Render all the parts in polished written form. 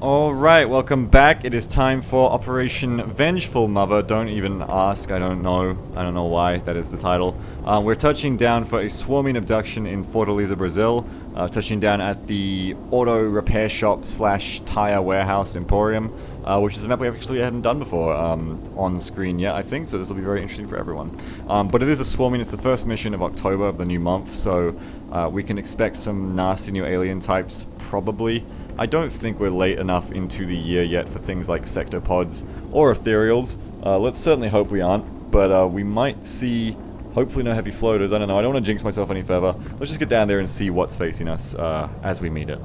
Alright, welcome back. It is time for Operation Vengeful Mother. Don't even ask, I don't know why that is the title. We're touching down for a swarming abduction in Fortaleza, Brazil. Touching down at the auto repair shop slash tire warehouse Emporium, which is a map we actually hadn't done before on screen yet, I think, so this will be very interesting for everyone. But it is a swarming, it's the first mission of October of the new month, so we can expect some nasty new alien types, probably. I don't think we're late enough into the year yet for things like sectopods or ethereals. Let's certainly hope we aren't, but we might see, hopefully no heavy floaters, I don't know, I don't want to jinx myself any further. Let's just get down there and see what's facing us as we meet it.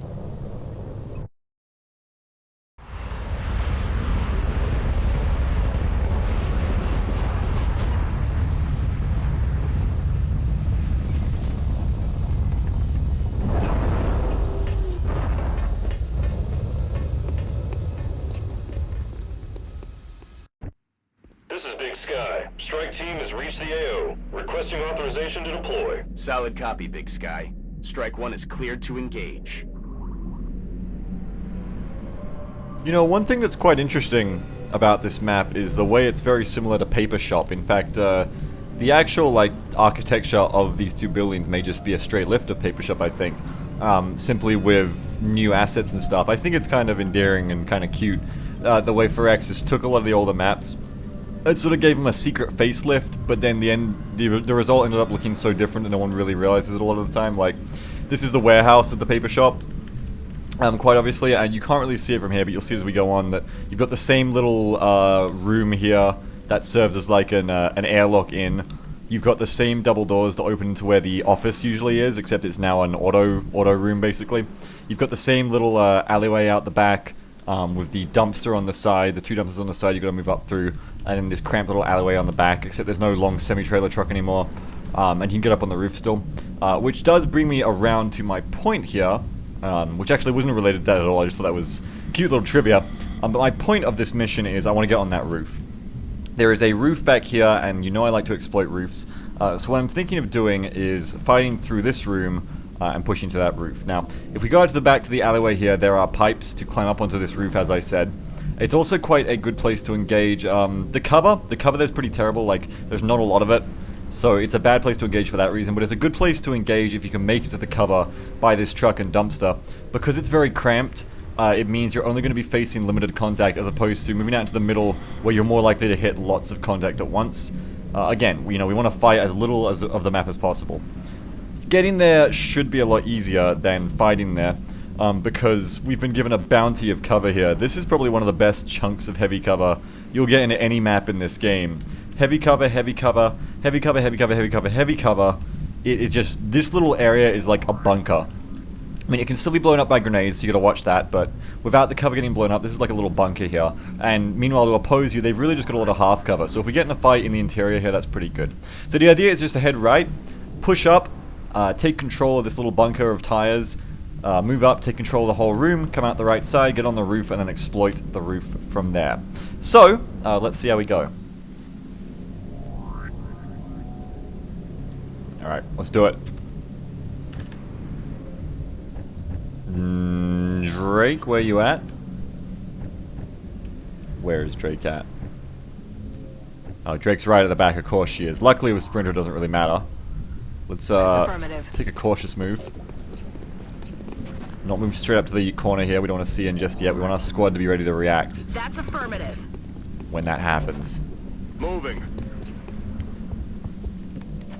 Strike team has reached the AO. Requesting authorization to deploy. Solid copy, Big Sky. Strike 1 is cleared to engage. You know, one thing that's quite interesting about this map is the way it's very similar to Paper Shop. In fact, the actual, like, architecture of these two buildings may just be a straight lift of Paper Shop, I think. Simply with new assets and stuff. I think it's kind of endearing and kind of cute. The way Phyrexis took a lot of the older maps. It sort of gave him a secret facelift, but then the result ended up looking so different and no one really realizes it a lot of the time. Like, this is the warehouse of the paper shop, quite obviously, and you can't really see it from here, but you'll see as we go on that you've got the same little room here that serves as like an airlock in. You've got the same double doors that open into where the office usually is, except it's now an auto room basically. You've got the same little alleyway out the back with the dumpster on the side, the two dumpsters on the side you've got to move up through. And then this cramped little alleyway on the back, except there's no long semi-trailer truck anymore. And you can get up on the roof still. Which does bring me around to my point here, which actually wasn't related to that at all, I just thought that was cute little trivia. But my point of this mission is I want to get on that roof. There is a roof back here, and you know I like to exploit roofs. So what I'm thinking of doing is fighting through this room and pushing to that roof. Now, if we go out to the back to the alleyway here, there are pipes to climb up onto this roof, as I said. It's also quite a good place to engage. The cover there's pretty terrible, like, there's not a lot of it, so it's a bad place to engage for that reason, but it's a good place to engage if you can make it to the cover by this truck and dumpster. Because it's very cramped, it means you're only going to be facing limited contact as opposed to moving out into the middle where you're more likely to hit lots of contact at once. Again, you know, we want to fight as little of the map as possible. Getting there should be a lot easier than fighting there. Because we've been given a bounty of cover here. This is probably one of the best chunks of heavy cover you'll get into any map in this game. Heavy cover, heavy cover, heavy cover, heavy cover, heavy cover, heavy cover. It just, this little area is like a bunker. I mean, it can still be blown up by grenades, so you gotta watch that, but without the cover getting blown up, this is like a little bunker here. And meanwhile, to oppose you, they've really just got a lot of half cover. So if we get in a fight in the interior here, that's pretty good. So the idea is just to head right, push up, take control of this little bunker of tires, move up, take control of the whole room, come out the right side, get on the roof, and then exploit the roof from there. So, let's see how we go. Alright, let's do it. Drake, where you at? Where is Drake at? Oh, Drake's right at the back, of course she is. Luckily with Sprinter it doesn't really matter. Let's take a cautious move. Not move straight up to the corner here, we don't want to see in just yet. We want our squad to be ready to react. That's affirmative. When that happens. Moving.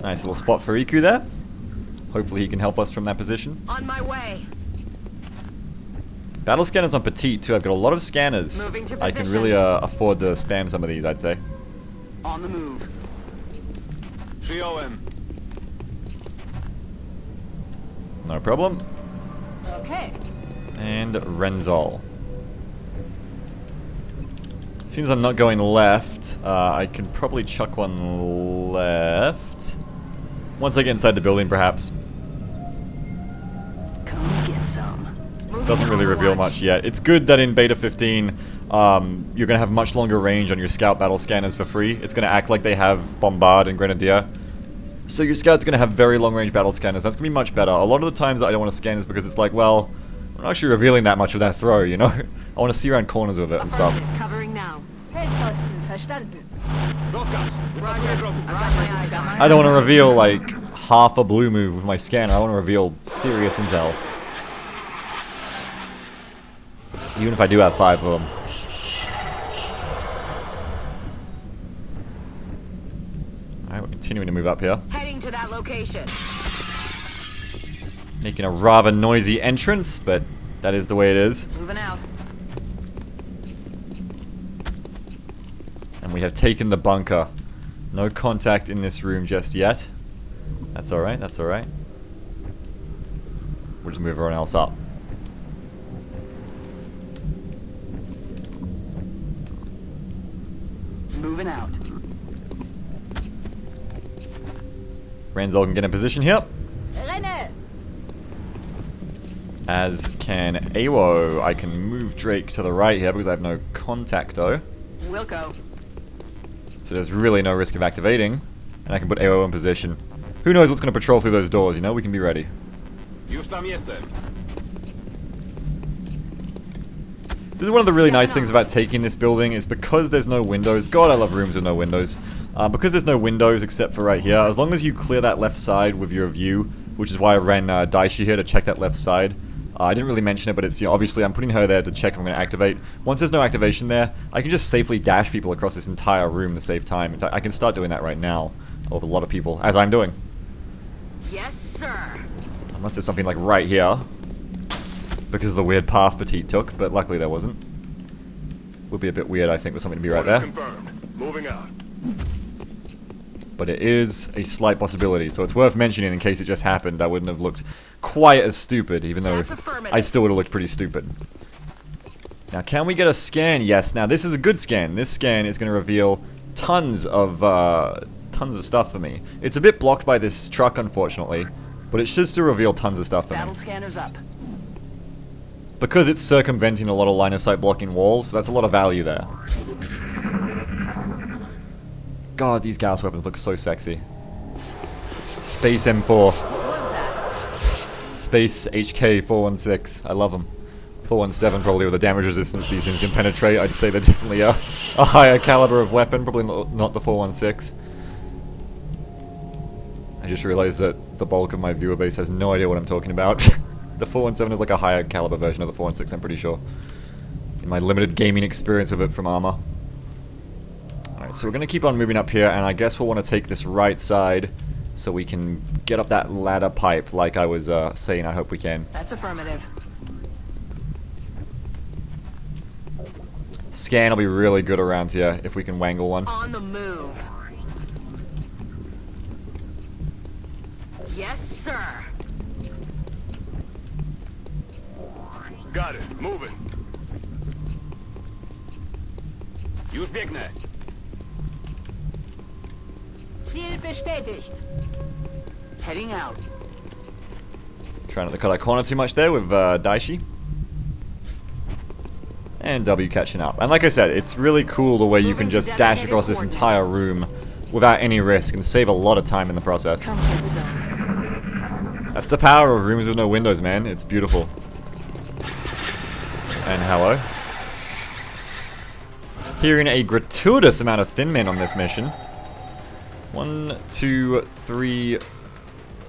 Nice little spot for Iku there. Hopefully he can help us from that position. On my way. Battle scanners on Petite too, I've got a lot of scanners. Moving to I can position. really afford to spam some of these, I'd say. On the move. COM. No problem. Okay. And Renzol. Seems I'm not going left. I can probably chuck one left. Once I get inside the building, perhaps. Come get some. Doesn't really reveal much yet. It's good that in Beta 15, you're going to have much longer range on your scout battle scanners for free. It's going to act like they have Bombard and Grenadier. So your scout's going to have very long range battle scanners. That's going to be much better. A lot of the times I don't want to scan is because it's like, well, not actually revealing that much with that throw, you know? I want to see around corners with it and stuff. Affirmative. Covering now. Feldposten verstanden. Roger. I've got my eyes on I don't want to reveal, like, half a blue move with my scanner. I want to reveal serious intel. Even if I do have 5 of them. Alright, we're continuing to move up here. Heading to that location. Making a rather noisy entrance, but that is the way it is. Moving out. And we have taken the bunker. No contact in this room just yet. That's alright, that's alright. We'll just move everyone else up. Moving out. Renzel can get in position here. Renne! As can Awoihjaweohr. I can move Drake to the right here because I have no contact though. Wilco. So there's really no risk of activating. And I can put Awoihjaweohr in position. Who knows what's going to patrol through those doors, you know? We can be ready. This is one of the really nice things about taking this building is because there's no windows. God, I love rooms with no windows. Because there's no windows except for right here, as long as you clear that left side with your view, which is why I ran Daishi here to check that left side. I didn't really mention it, but it's, you know, obviously I'm putting her there to check if I'm going to activate. Once there's no activation there, I can just safely dash people across this entire room to save time. In fact, I can start doing that right now with a lot of people, as I'm doing. Yes, sir. Unless there's something like right here. Because of the weird path Petite took, but luckily there wasn't. Would be a bit weird, I think, with something to be right there. Confirmed. Moving out. But it is a slight possibility, so it's worth mentioning in case it just happened. I wouldn't have looked quite as stupid, even though That's affirmative. I still would have looked pretty stupid. Now, can we get a scan? Yes. Now, this is a good scan. This scan is going to reveal tons of stuff for me. It's a bit blocked by this truck, unfortunately, but it should still reveal tons of stuff for me. Battle scanners up. Because it's circumventing a lot of line of sight blocking walls, so that's a lot of value there. God, these Gauss weapons look so sexy. Space M4. Space HK 416. I love them. 417 probably with the damage resistance these things can penetrate. I'd say they're definitely a higher caliber of weapon, probably not the 416. I just realized that the bulk of my viewer base has no idea what I'm talking about. The 417 is like a higher caliber version of the 416, I'm pretty sure. In my limited gaming experience with it from Arma. Alright, so we're going to keep on moving up here, and I guess we'll want to take this right side so we can get up that ladder pipe like I was saying I hope we can. That's affirmative. Scan will be really good around here if we can wangle one. On the move. Yes, sir. Got it. Moving. Już biegnę. Ziel bestätigt. Heading out. Trying not to cut our corner too much there with Daishi. And W catching up. And like I said, it's really cool the way you can just dash across this entire room without any risk and save a lot of time in the process. Comfort zone. That's the power of rooms with no windows, man. It's beautiful. And hello. Hearing a gratuitous amount of thin men on this mission. 1, 2, 3.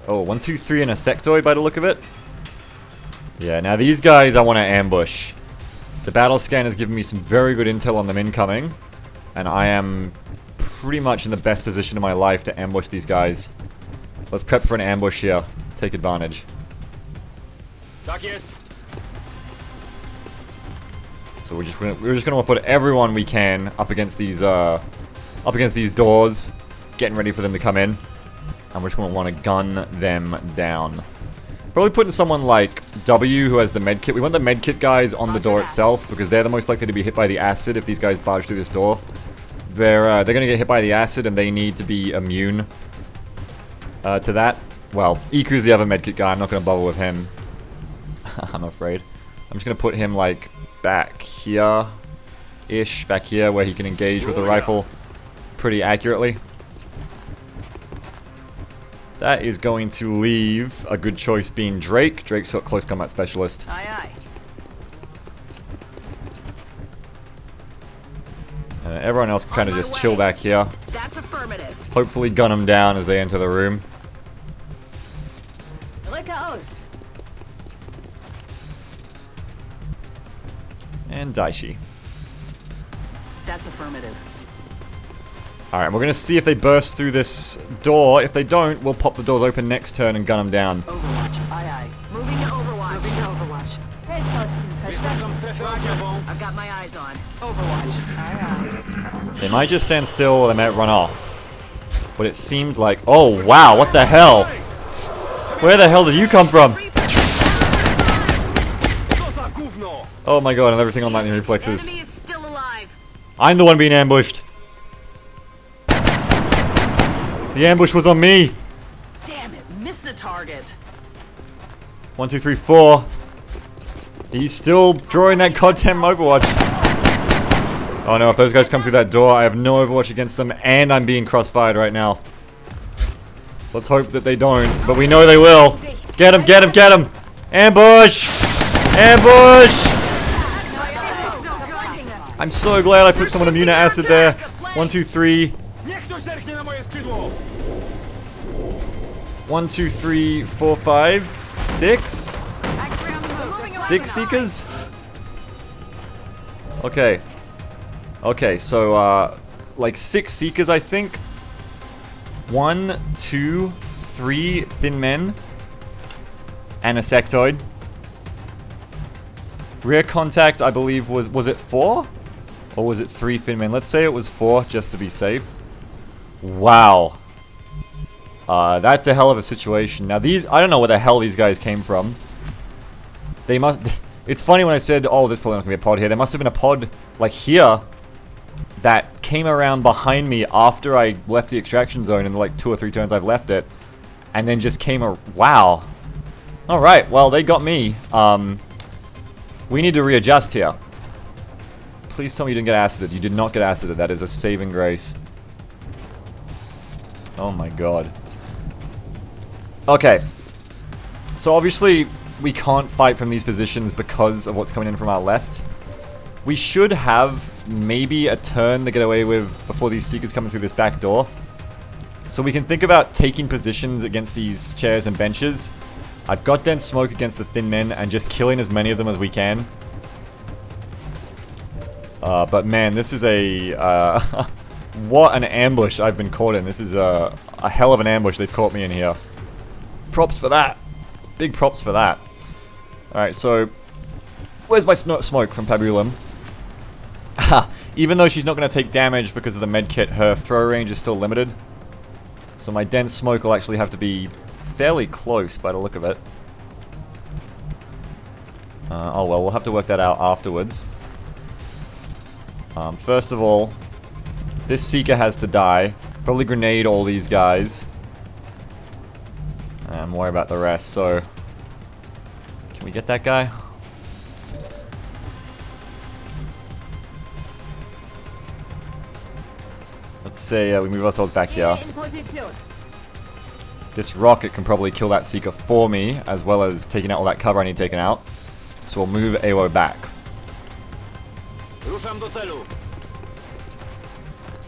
Oh, 1, 2, 3 and a sectoid by the look of it. Yeah, now these guys I want to ambush. The battle scan has given me some very good intel on them incoming. And I am pretty much in the best position of my life to ambush these guys. Let's prep for an ambush here. Take advantage. Tak jest. So we're just gonna put everyone we can up against these doors, getting ready for them to come in, and we're just gonna want to gun them down. Probably putting someone like W who has the medkit. We want the medkit guys on the door itself because they're the most likely to be hit by the acid if these guys barge through this door. They're gonna get hit by the acid and they need to be immune to that. Well, Iku's the other medkit guy. I'm not gonna bother with him. I'm afraid. I'm just gonna put him like back here-ish, back here where he can engage with the rifle pretty accurately. That is going to leave a good choice being Drake. Drake's a close combat specialist. Aye, aye. Everyone else can kind of just chill back here. That's affirmative. Hopefully gun them down as they enter the room. Rücke aus. And Daishi. That's affirmative. Alright, we're going to see if they burst through this door. If they don't, we'll pop the doors open next turn and gun them down. Overwatch. Aye, aye. Moving to Overwatch. Moving to Overwatch. Feldposten verstanden. I've got my eyes on. Overwatch. Aye, aye. They might just stand still or they might run off. But it seemed like... Oh, wow, what the hell? Where the hell did you come from? Oh my god, and everything on lightning reflexes. Enemy is still alive. I'm the one being ambushed. The ambush was on me. Damn it, missed the target. 1, 2, 3, 4. He's still drawing that goddamn Overwatch. Oh no, if those guys come through that door, I have no Overwatch against them, and I'm being crossfired right now. Let's hope that they don't, but we know they will. Get him, get him, get him! Ambush! Ambush! I'm so glad I put someone immune to acid there. 1, 2, 3. 1, 2, 3, 4, 5, 6. 6 Seekers? Okay. Okay, so, like 6 Seekers, I think. 1, 2, 3 Thin Men. And a Sectoid. Rear contact, I believe, was it 4? Or was it 3 Thin Men? Let's say it was 4, just to be safe. Wow. That's a hell of a situation. Now these, I don't know where the hell these guys came from. They must, it's funny when I said, oh, there's probably not gonna be a pod here. There must have been a pod, like here, that came around behind me after I left the extraction zone in the, like, 2 or 3 turns I've left it. And then just came wow. Alright, well, they got me. We need to readjust here. Please tell me you didn't get acided. You did not get acided. That is a saving grace. Oh my god. Okay. So obviously, we can't fight from these positions because of what's coming in from our left. We should have maybe a turn to get away with before these Seekers coming through this back door. So we can think about taking positions against these chairs and benches. I've got dense smoke against the Thin Men and just killing as many of them as we can. But man, this is a... what an ambush I've been caught in. This is a hell of an ambush they've caught me in here. Props for that. Big props for that. Alright, so... Where's my smoke from Pabulum? Even though she's not going to take damage because of the medkit, her throw range is still limited. So my dense smoke will actually have to be fairly close by the look of it. Oh well, we'll have to work that out afterwards. First of all, this Seeker has to die. Probably grenade all these guys. And worry about the rest, so... Can we get that guy? Let's say we move ourselves back here. In Position. This rocket can probably kill that Seeker for me, as well as taking out all that cover I need taken out. So we'll move Awoihjaweohr back.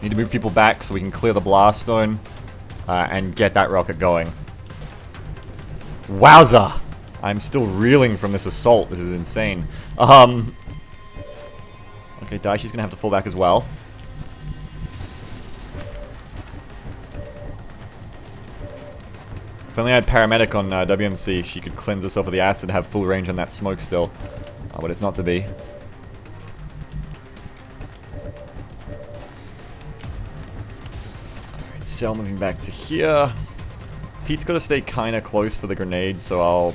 Need to move people back so we can clear the blast zone and get that rocket going. Wowza! I'm still reeling from this assault. This is insane. Okay, Daishi's gonna have to fall back as well. If only I had Paramedic on WMC, she could cleanse herself of the acid and have full range on that smoke still. But it's not to be. Alright, Cell moving back to here. Pete's got to stay kind of close for the grenade, so I'll...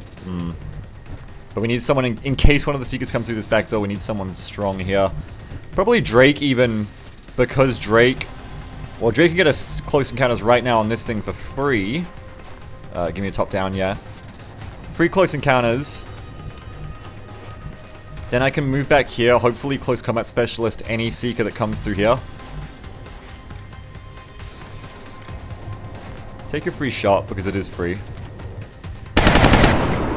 But we need someone, in case one of the Seekers come through this back door, we need someone strong here. Probably Drake even, because Drake... Well, Drake can get us close encounters right now on this thing for free. Give me a top down, yeah. Free close encounters. Then I can move back here, hopefully close combat specialist any Seeker that comes through here. Take a free shot, because it is free.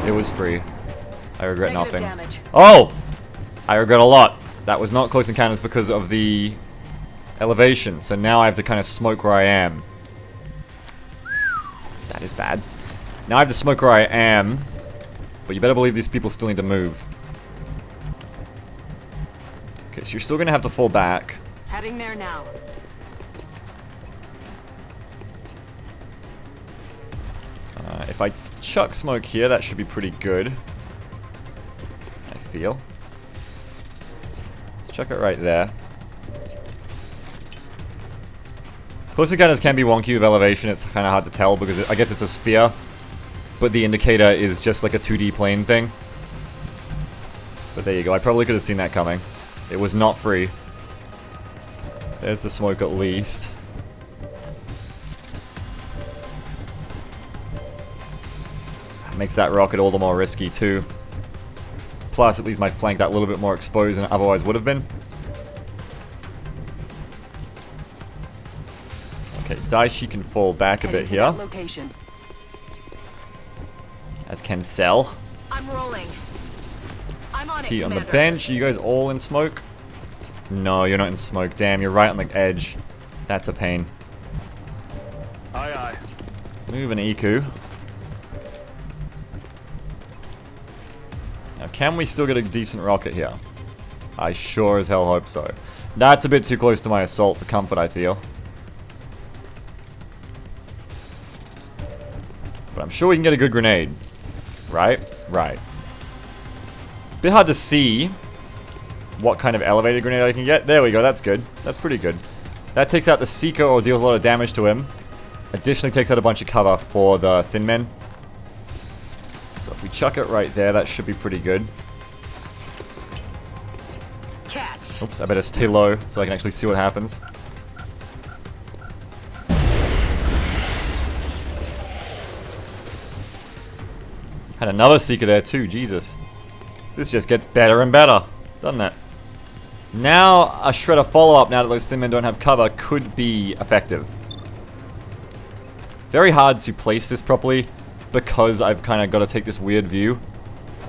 It was free. I regret nothing. Oh! I regret a lot. That was not close encounters because of the Elevation. So now I have to kind of smoke where I am. That is bad. Now I have to smoke where I am. But you better believe these people still need to move. Okay, so you're still going to have to fall back. Heading there now. If I chuck smoke here, that should be pretty good. I feel. Let's chuck it right there. Close encounters can be wonky with elevation. It's kind of hard to tell because I guess it's a sphere. But the indicator is just like a 2D plane thing. But there you go. I probably could have seen that coming. It was not free. There's the smoke at least. Makes that rocket all the more risky too. Plus, it leaves my flank that little bit more exposed than it otherwise would have been. Okay, Daishi can fall back a bit here. Location. As can Cell. I'm rolling. I'm on T it, on the Commander. bench. Are you guys all in smoke? No, you're not in smoke. Damn, you're right on the edge. That's a pain. Aye, aye. Move an Iku. Now, can we still get a decent rocket here? I sure as hell hope so. That's a bit too close to my assault for comfort, I feel. But I'm sure we can get a good grenade. Right? Right. Bit hard to see what kind of elevated grenade I can get. There we go, that's good. That's pretty good. That takes out the Seeker or deals a lot of damage to him. Additionally takes out a bunch of cover for the Thin Men. So if we chuck it right there, that should be pretty good. Catch. Oops, I better stay low so I can actually see what happens. Had another Seeker there too, Jesus. This just gets better and better, doesn't it? Now, a Shredder follow-up, now that those Thin Men don't have cover, could be effective. Very hard to place this properly, because I've kind of got to take this weird view.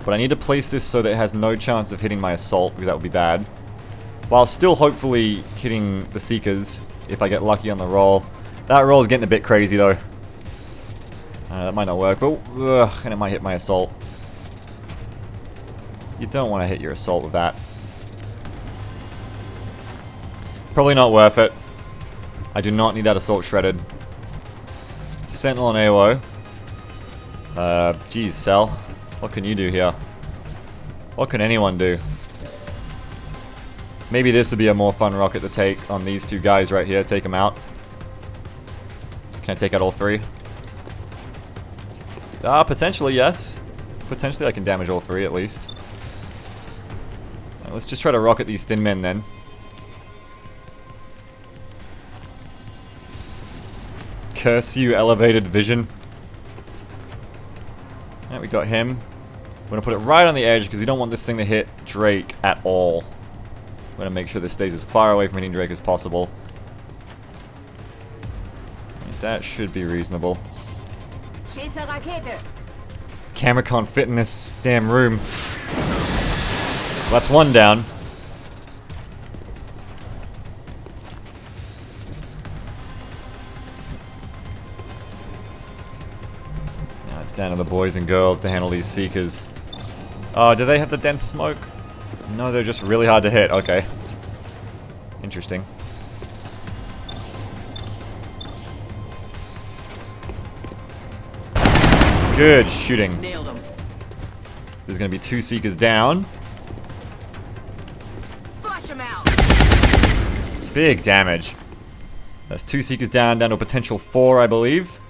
But I need to place this so that it has no chance of hitting my assault, because that would be bad. While still hopefully hitting the Seekers, if I get lucky on the roll. That roll is getting a bit crazy though. That might not work, but and it might hit my assault. You don't want to hit your assault with that. Probably not worth it. I do not need that assault shredded. Sentinel and Awoihjaweohr. Geez, Cell. What can you do here? What can anyone do? Maybe this would be a more fun rocket to take on these two guys right here. Take them out. Can I take out all three? Potentially, yes. Potentially I can damage all three at least. Right, let's just try to rocket these Thin Men then. Curse you, elevated vision. Yeah, we got him. We're going to put it right on the edge because we don't want this thing to hit Drake at all. We're going to make sure this stays as far away from hitting Drake as possible. Right, that should be reasonable. Schieße Rakete. Camera can't fit in this damn room. Well, that's one down. Now it's down to the boys and girls to handle these Seekers. Oh, do they have the dense smoke? No, they're just really hard to hit. Okay. Interesting. Good shooting. Nailed him. There's going to be two Seekers down. Flush him out. Big damage. That's two Seekers down to a potential 4, I believe.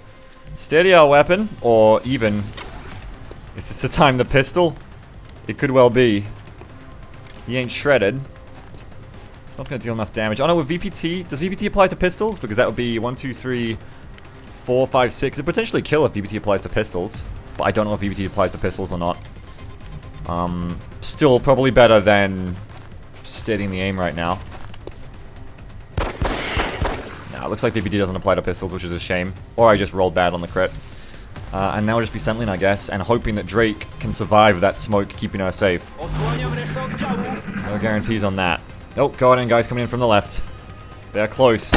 Steady our weapon, or even... Is this the time the pistol? It could well be. He ain't shredded. It's not going to deal enough damage. Oh no, with VPT... Does VPT apply to pistols? Because that would be 1, 2, 3... 4, 5, 6. It potentially kill if VPT applies to pistols. But I don't know if VPT applies to pistols or not. Still probably better than steadying the aim right now. Now, it looks like VPT doesn't apply to pistols, which is a shame. Or I just rolled bad on the crit. And now we'll just be Sentinel, I guess, and hoping that Drake can survive that smoke, keeping her safe. No guarantees on that. Oh, Guardian guys coming in from the left. They're close.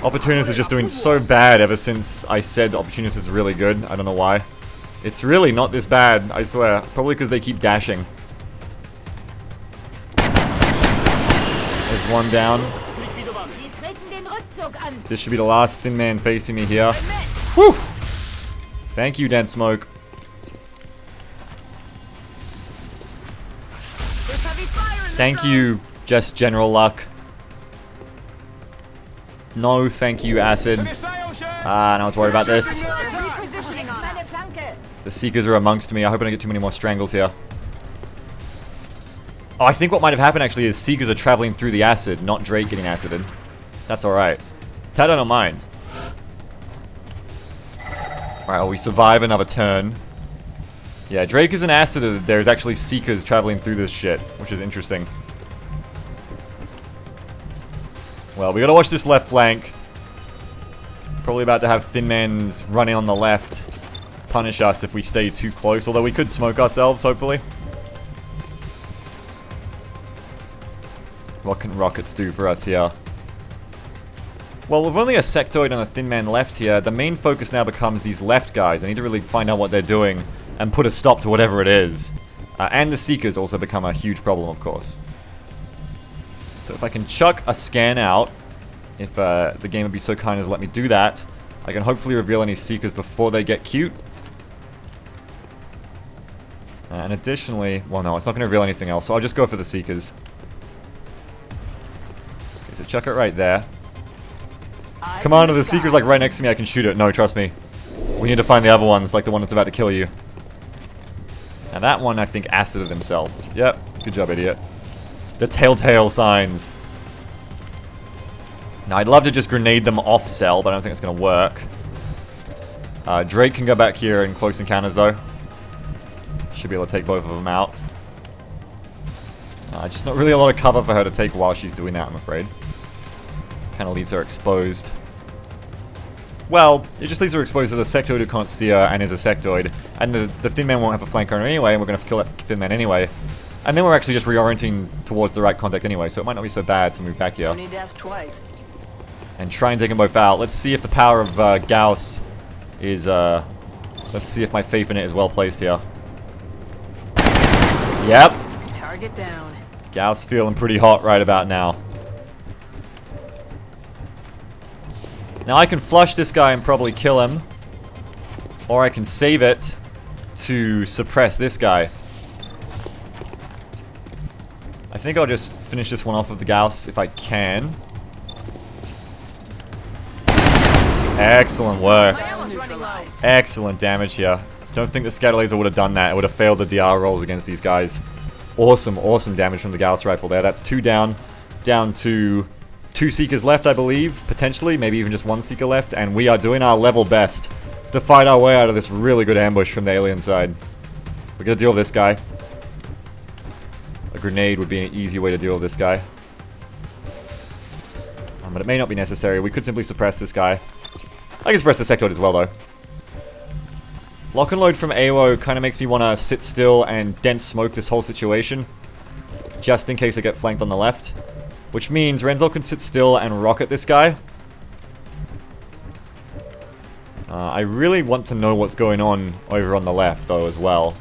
Opportunist is just doing so bad ever since I said Opportunist is really good. I don't know why. It's really not this bad, I swear. Probably because they keep dashing. There's one down. This should be the last thin man facing me here. Whew! Thank you, Dense Smoke. Thank you, just General Luck. No, thank you, Acid. Ah, now let's worry about this. The Seekers are amongst me. I hope I don't get too many more strangles here. Oh, I think what might have happened actually is Seekers are traveling through the acid, not Drake getting acided. That's alright. That I don't mind. Alright, well, we survive another turn. Yeah, Drake is an acid. There's actually Seekers traveling through this shit, which is interesting. Well, we gotta watch this left flank. Probably about to have Thin Man's running on the left. Punish us if we stay too close, although we could smoke ourselves, hopefully. What can rockets do for us here? Well, with only a sectoid and a Thin Man left here, the main focus now becomes these left guys. I need to really find out what they're doing and put a stop to whatever it is. And the Seekers also become a huge problem, of course. So if I can chuck a scan out, if the game would be so kind as to let me do that, I can hopefully reveal any Seekers before they get cute. And additionally, well no, it's not going to reveal anything else, so I'll just go for the Seekers. Okay, so chuck it right there. Come on, the Seeker's like right next to me, I can shoot it. No, trust me. We need to find the other ones, like the one that's about to kill you. And that one, I think, acided himself. Yep, good job, idiot. The telltale signs. Now, I'd love to just grenade them off cell, but I don't think it's going to work. Drake can go back here in close encounters, though. Should be able to take both of them out. Just not really a lot of cover for her to take while she's doing that, I'm afraid. Kind of leaves her exposed. Well, it just leaves her exposed to the sectoid who can't see her and is a sectoid. And the Thin Man won't have a flank on her anyway, and we're going to kill that Thin Man anyway. And then we're actually just reorienting towards the right contact anyway, so it might not be so bad to move back here. Need to ask twice. And try and take them both out. Let's see if the power of Gauss is, let's see if my faith in it is well placed here. Yep. Target down. Gauss feeling pretty hot right about now. Now I can flush this guy and probably kill him. Or I can save it to suppress this guy. I think I'll just finish this one off with the Gauss if I can. Excellent work. Excellent damage here. Don't think the scatter laser would have done that. It would have failed the DR rolls against these guys. Awesome, awesome damage from the Gauss rifle there. That's 2 down. Down to 2 Seekers left, I believe. Potentially, maybe even just 1 Seeker left. And we are doing our level best to fight our way out of this really good ambush from the alien side. We're gonna deal with this guy. A grenade would be an easy way to deal with this guy. But it may not be necessary. We could simply suppress this guy. I can suppress the sectoid as well, though. Lock and load from Awoihjaweohr kind of makes me want to sit still and dense smoke this whole situation. Just in case I get flanked on the left. Which means Renzel can sit still and rocket this guy. I really want to know what's going on over on the left, though, as well.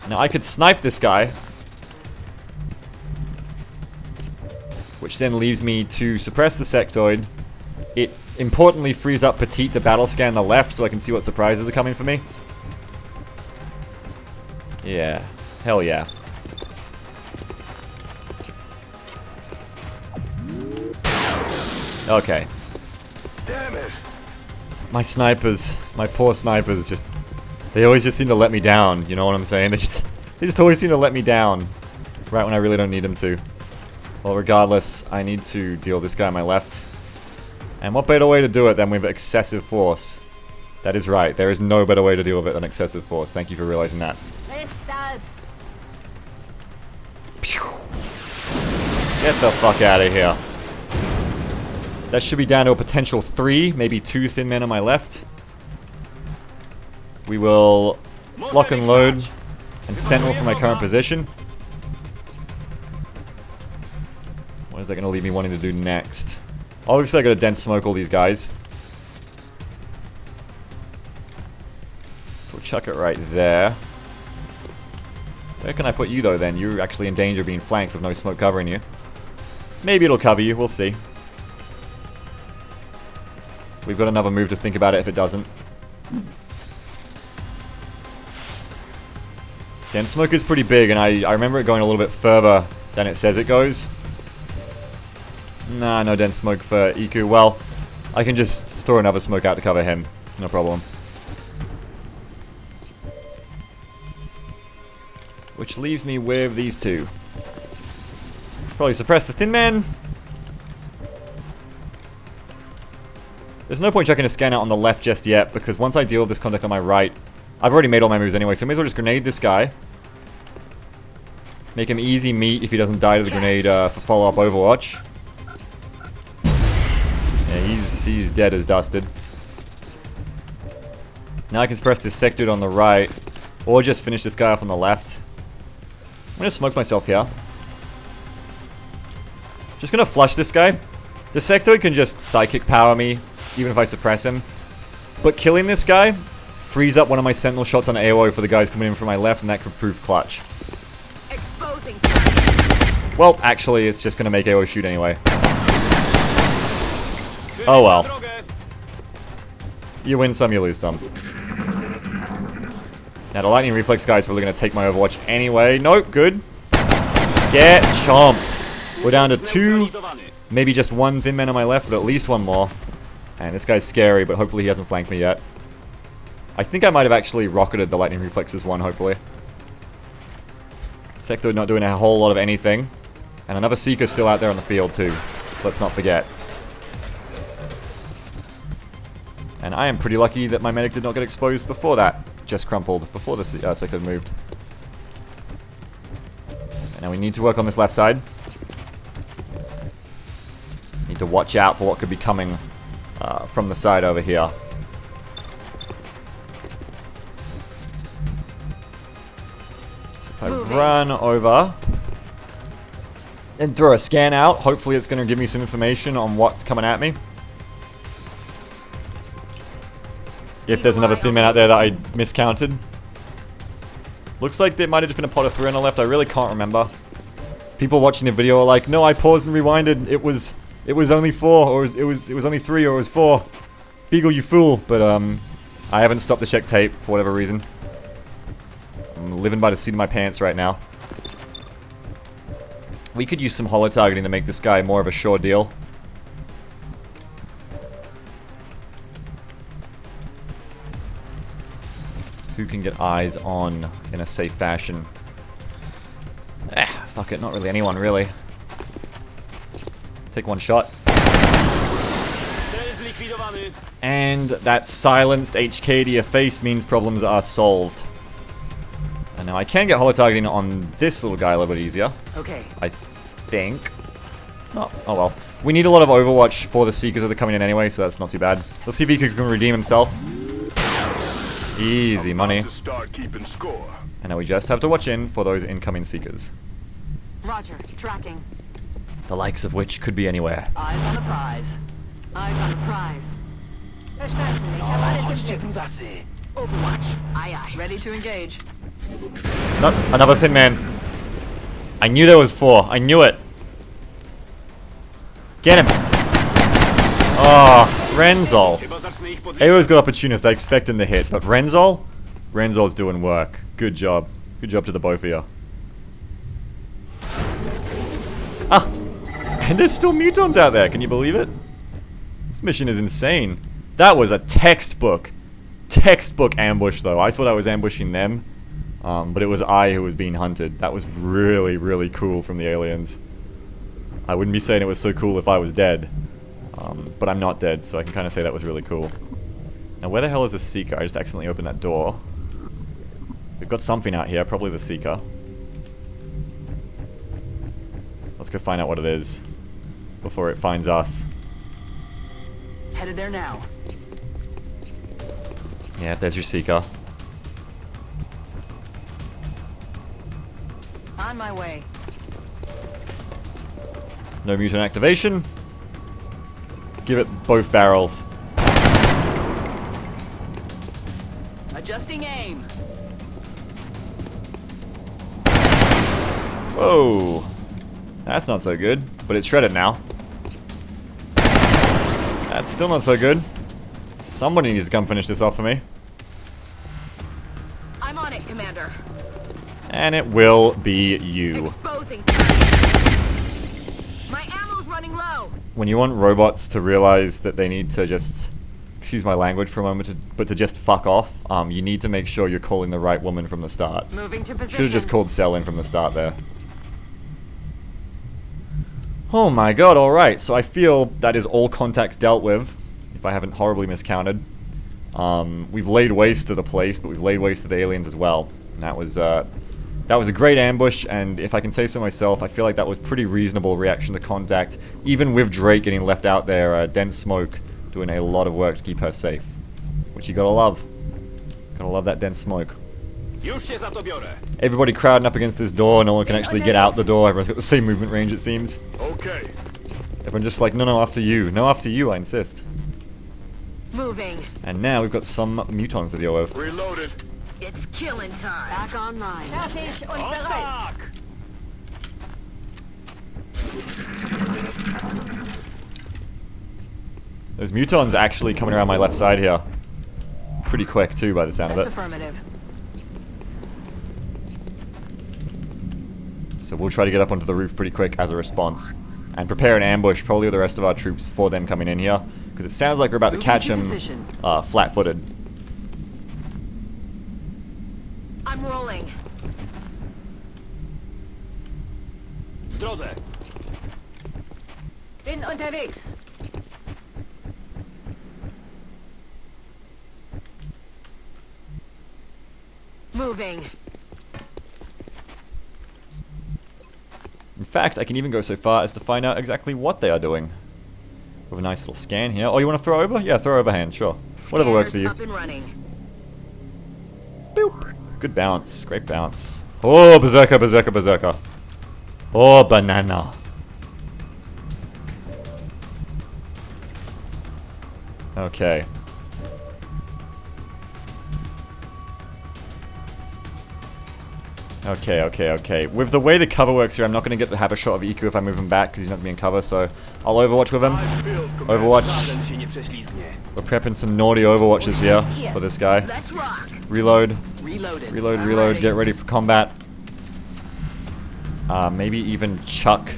Now, I could snipe this guy. Which then leaves me to suppress the sectoid. It importantly frees up Petite to battle scan the left so I can see what surprises are coming for me. Yeah. Hell yeah. Okay. Damn it. My snipers, my poor snipers just... They always just seem to let me down, you know what I'm saying? They just always seem to let me down. Right when I really don't need them to. Well, regardless, I need to deal with this guy on my left. And what better way to do it than with excessive force? That is right. There is no better way to deal with it than excessive force. Thank you for realizing that. Pew. Get the fuck out of here. That should be down to a potential 3, maybe 2 Thin Men on my left. We will lock and load and sentinel from my current position. that going to leave me wanting to do next? Obviously, I got to dense smoke all these guys. So we'll chuck it right there. Where can I put you, though, then? You're actually in danger of being flanked with no smoke covering you. Maybe it'll cover you. We'll see. We've got another move to think about it if it doesn't. Dense smoke is pretty big, and I remember it going a little bit further than it says it goes. Nah, no dense smoke for Iku. Well, I can just throw another smoke out to cover him. No problem. Which leaves me with these two. Probably suppress the Thin Man. There's no point checking a scan out on the left just yet, because once I deal with this contact on my right, I've already made all my moves anyway, so I may as well just grenade this guy. Make him easy meat if he doesn't die to the grenade for follow-up Overwatch. Yeah, he's dead as dusted. Now I can suppress this Sec dude on the right, or just finish this guy off on the left. I'm gonna smoke myself here. Just gonna flush this guy. The Sector can just psychic power me, even if I suppress him. But killing this guy frees up one of my sentinel shots on Awoihjaweohr for the guys coming in from my left, and that could prove clutch. Exposing. Well, actually, it's just gonna make Awoihjaweohr shoot anyway. Oh well. You win some, you lose some. Now the lightning reflex guy is probably gonna take my Overwatch anyway. Nope, good. Get chomped. We're down to 2, maybe just 1 Thin Man on my left, but at least 1 more. And this guy's scary, but hopefully he hasn't flanked me yet. I think I might have actually rocketed the lightning reflexes one, hopefully. Sector not doing a whole lot of anything. And another Seeker still out there on the field too. Let's not forget. And I am pretty lucky that my medic did not get exposed before that. Just crumpled, before the Sector moved. And now we need to work on this left side. Need to watch out for what could be coming from the side over here. So if I run over and throw a scan out, hopefully it's going to give me some information on what's coming at me. If there's another Thin Man out there that I miscounted. Looks like there might have just been a pot of 3 on the left. I really can't remember. People watching the video are like, no, I paused and rewinded. It was only 4, or it was only 3, or it was 4. Beagle, you fool. But I haven't stopped to check tape for whatever reason. I'm living by the seat of my pants right now. We could use some holo targeting to make this guy more of a sure deal. Who can get eyes on in a safe fashion? Fuck it, not really anyone, really. Take 1 shot. And that silenced HK to your face means problems are solved. And now I can get holo targeting on this little guy a little bit easier. Okay. I think. Oh well. We need a lot of Overwatch for the Seekers that are coming in anyway, so that's not too bad. Let's see if he can redeem himself. Easy money. And now we just have to watch in for those incoming Seekers. Roger. Tracking. The likes of which could be anywhere. Eyes on the prize. Eyes on the prize. Verstanden. Ich habe alles im Blick. Overwatch. Aye aye. Ready to engage. Nope, another Thin Man. I knew there was 4. I knew it. Get him. Oh, Renzol. Awoihjaweohr's good opportunist. I expect him to hit, but Renzol's doing work. Good job. Good job to the both of you. Ah, and there's still mutons out there. Can you believe it? This mission is insane. That was a textbook ambush, though. I thought I was ambushing them, but it was I who was being hunted. That was really, really cool from the aliens. I wouldn't be saying it was so cool if I was dead, but I'm not dead, so I can kind of say that was really cool. Now, where the hell is the Seeker? I just accidentally opened that door. We've got something out here, probably the Seeker. Let's go find out what it is before it finds us. Headed there now. Yeah, there's your Seeker. On my way. No mutant activation. Give it both barrels. Adjusting aim. Whoa. That's not so good, but it's shredded now. That's still not so good. Somebody needs to come finish this off for me. I'm on it, Commander. And it will be you. Exposing. My ammo's running low. When you want robots to realize that they need to just, excuse my language for a moment, but to just fuck off, you need to make sure you're calling the right woman from the start. Moving to position. Should have just called Selin from the start there. Oh my god, alright, so I feel that is all contacts dealt with, if I haven't horribly miscounted. We've laid waste to the place, but we've laid waste to the aliens as well. And that was a great ambush, and if I can say so myself, I feel like that was pretty reasonable reaction to contact, even with Drake getting left out there, dense smoke, doing a lot of work to keep her safe. Which you gotta love. Gotta love that dense smoke. Everybody crowding up against this door, no one can actually get out the door, everyone's got the same movement range it seems. Okay. Everyone just like, no, after you. No, after you, I insist. Moving. And now we've got some mutons to deal with. Reloaded. It's killing time. Back online. Fertig und bereit. Those mutons actually coming around my left side here. Pretty quick too, by the sound That's of it. affirmative. So we'll try to get up onto the roof pretty quick as a response. And prepare an ambush, probably with the rest of our troops, for them coming in here. Because it sounds like we're about to catch them flat-footed. I'm rolling. Bin unterwegs. Moving. In fact, I can even go so far as to find out exactly what they are doing. With a nice little scan here. Oh, you want to throw over? Yeah, throw overhand, sure. Whatever works for you. Up and running. Boop. Good bounce. Great bounce. Oh, berserker, berserker, berserker. Oh, banana. Okay. Okay. With the way the cover works here, I'm not going to get to have a shot of Iku if I move him back, because he's not going to be in cover, so I'll Overwatch with him. Overwatch. We're prepping some naughty Overwatches here for this guy. Let's rock. Reload. Reloaded. Reload. Get ready for combat. Maybe even chuck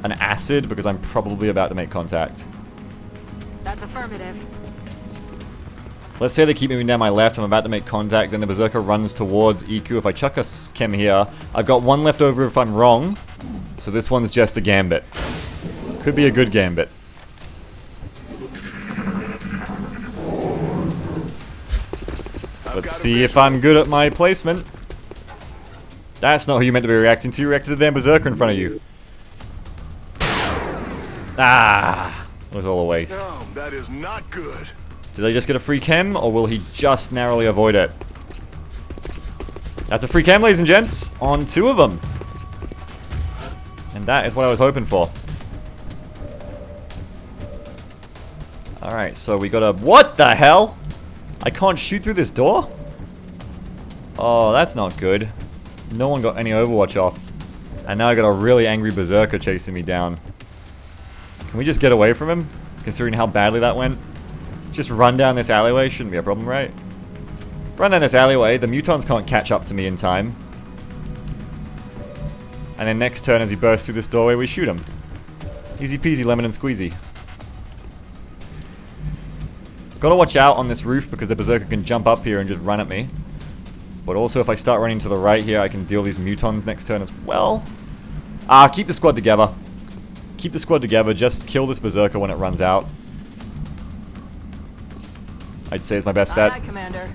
an acid, because I'm probably about to make contact. That's affirmative. Let's say they keep moving down my left, I'm about to make contact, then the Berserker runs towards Iku. If I chuck a chem here, I've got one left over if I'm wrong, so this one's just a gambit. Could be a good gambit. Let's see if I'm good at my placement. That's not who you meant to be reacting to. You reacted to the damn Berserker in front of you. Ah! It was all a waste. Damn, that is not good. Did I just get a free chem, or will he just narrowly avoid it? That's a free chem, ladies and gents, on 2 of them. And that is what I was hoping for. Alright, so we got a... What the hell? I can't shoot through this door? Oh, that's not good. No one got any Overwatch off. And now I got a really angry Berserker chasing me down. Can we just get away from him? Considering how badly that went. Just run down this alleyway, shouldn't be a problem, right? Run down this alleyway, the mutons can't catch up to me in time. And then next turn as he bursts through this doorway, we shoot him. Easy peasy, lemon and squeezy. Gotta watch out on this roof because the Berserker can jump up here and just run at me. But also if I start running to the right here, I can deal these mutons next turn as well. Keep the squad together. Keep the squad together, just kill this Berserker when it runs out. I'd say it's my best bet. Aye, Commander.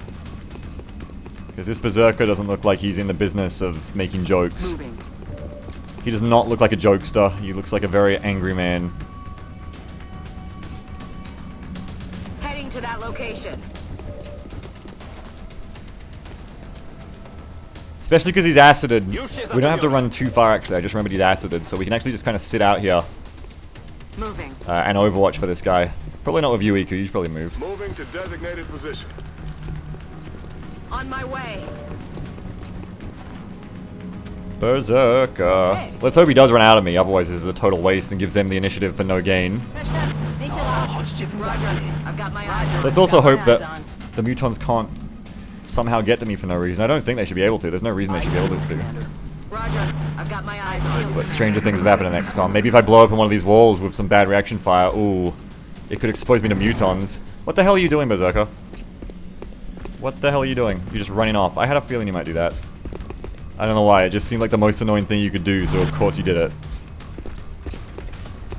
Because this Berserker doesn't look like he's in the business of making jokes. Moving. He does not look like a jokester. He looks like a very angry man. Heading to that location. Especially because he's acided. We don't have to run too far actually. I just remembered he's acided, so we can actually just kind of sit out here and Overwatch for this guy. Probably not with you, Iku. You should probably move. Moving to designated position. On my way. Berserker. Let's hope he does run out of me, otherwise this is a total waste and gives them the initiative for no gain. Roger. I've got my eyes on. Let's also hope that the mutons can't somehow get to me for no reason. I don't think they should be able to. There's no reason they should be able to. Roger. I've got my eyes on. But stranger things have happened in XCOM. Maybe if I blow open one of these walls with some bad reaction fire, ooh, it could expose me to mutons. What the hell are you doing, Berserker? What the hell are you doing? You're just running off. I had a feeling you might do that. I don't know why, it just seemed like the most annoying thing you could do, so of course you did it.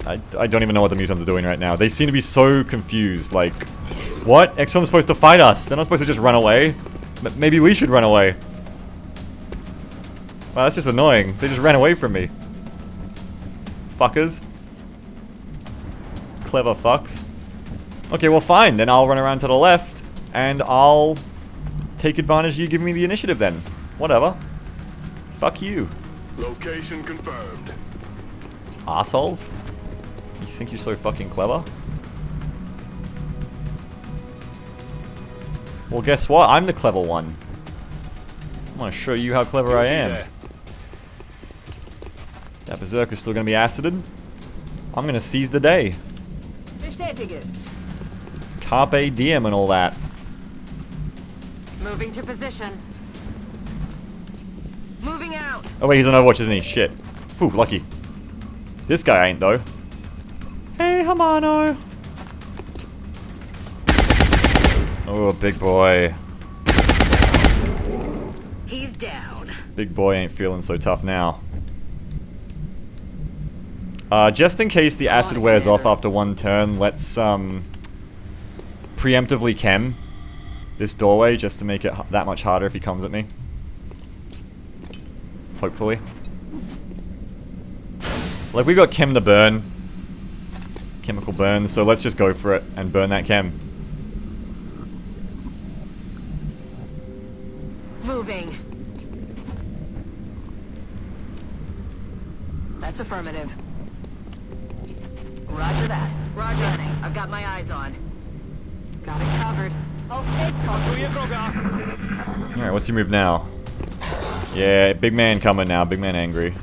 I don't even know what the mutants are doing right now. They seem to be so confused, like... What? XCOM's supposed to fight us! They're not supposed to just run away. Maybe we should run away. Wow, that's just annoying. They just ran away from me. Fuckers. Clever fucks. Okay, well fine, then I'll run around to the left, and I'll take advantage of you giving me the initiative then. Whatever. Fuck you. Location confirmed. Assholes? You think you're so fucking clever? Well, guess what? I'm the clever one. I'm gonna show you how clever I am. That Berserker's still gonna be acided. I'm gonna seize the day. Carpe diem and all that. Moving to position. Moving out. Oh wait, he's on Overwatch, isn't he? Shit. Phew, lucky. This guy ain't, though. Hey, Hamano! Oh, big boy. He's down. Big boy ain't feeling so tough now. Just in case the acid wears off after one turn, let's, preemptively chem this doorway just to make it that much harder if he comes at me. Hopefully. Like, we've got chem to burn. Chemical burn, so let's just go for it and burn that chem. Moving. That's affirmative. Roger that. Roger. I've got my eyes on. Got it covered. Okay, Alright, what's your move now? Yeah, big man coming now. Big man angry.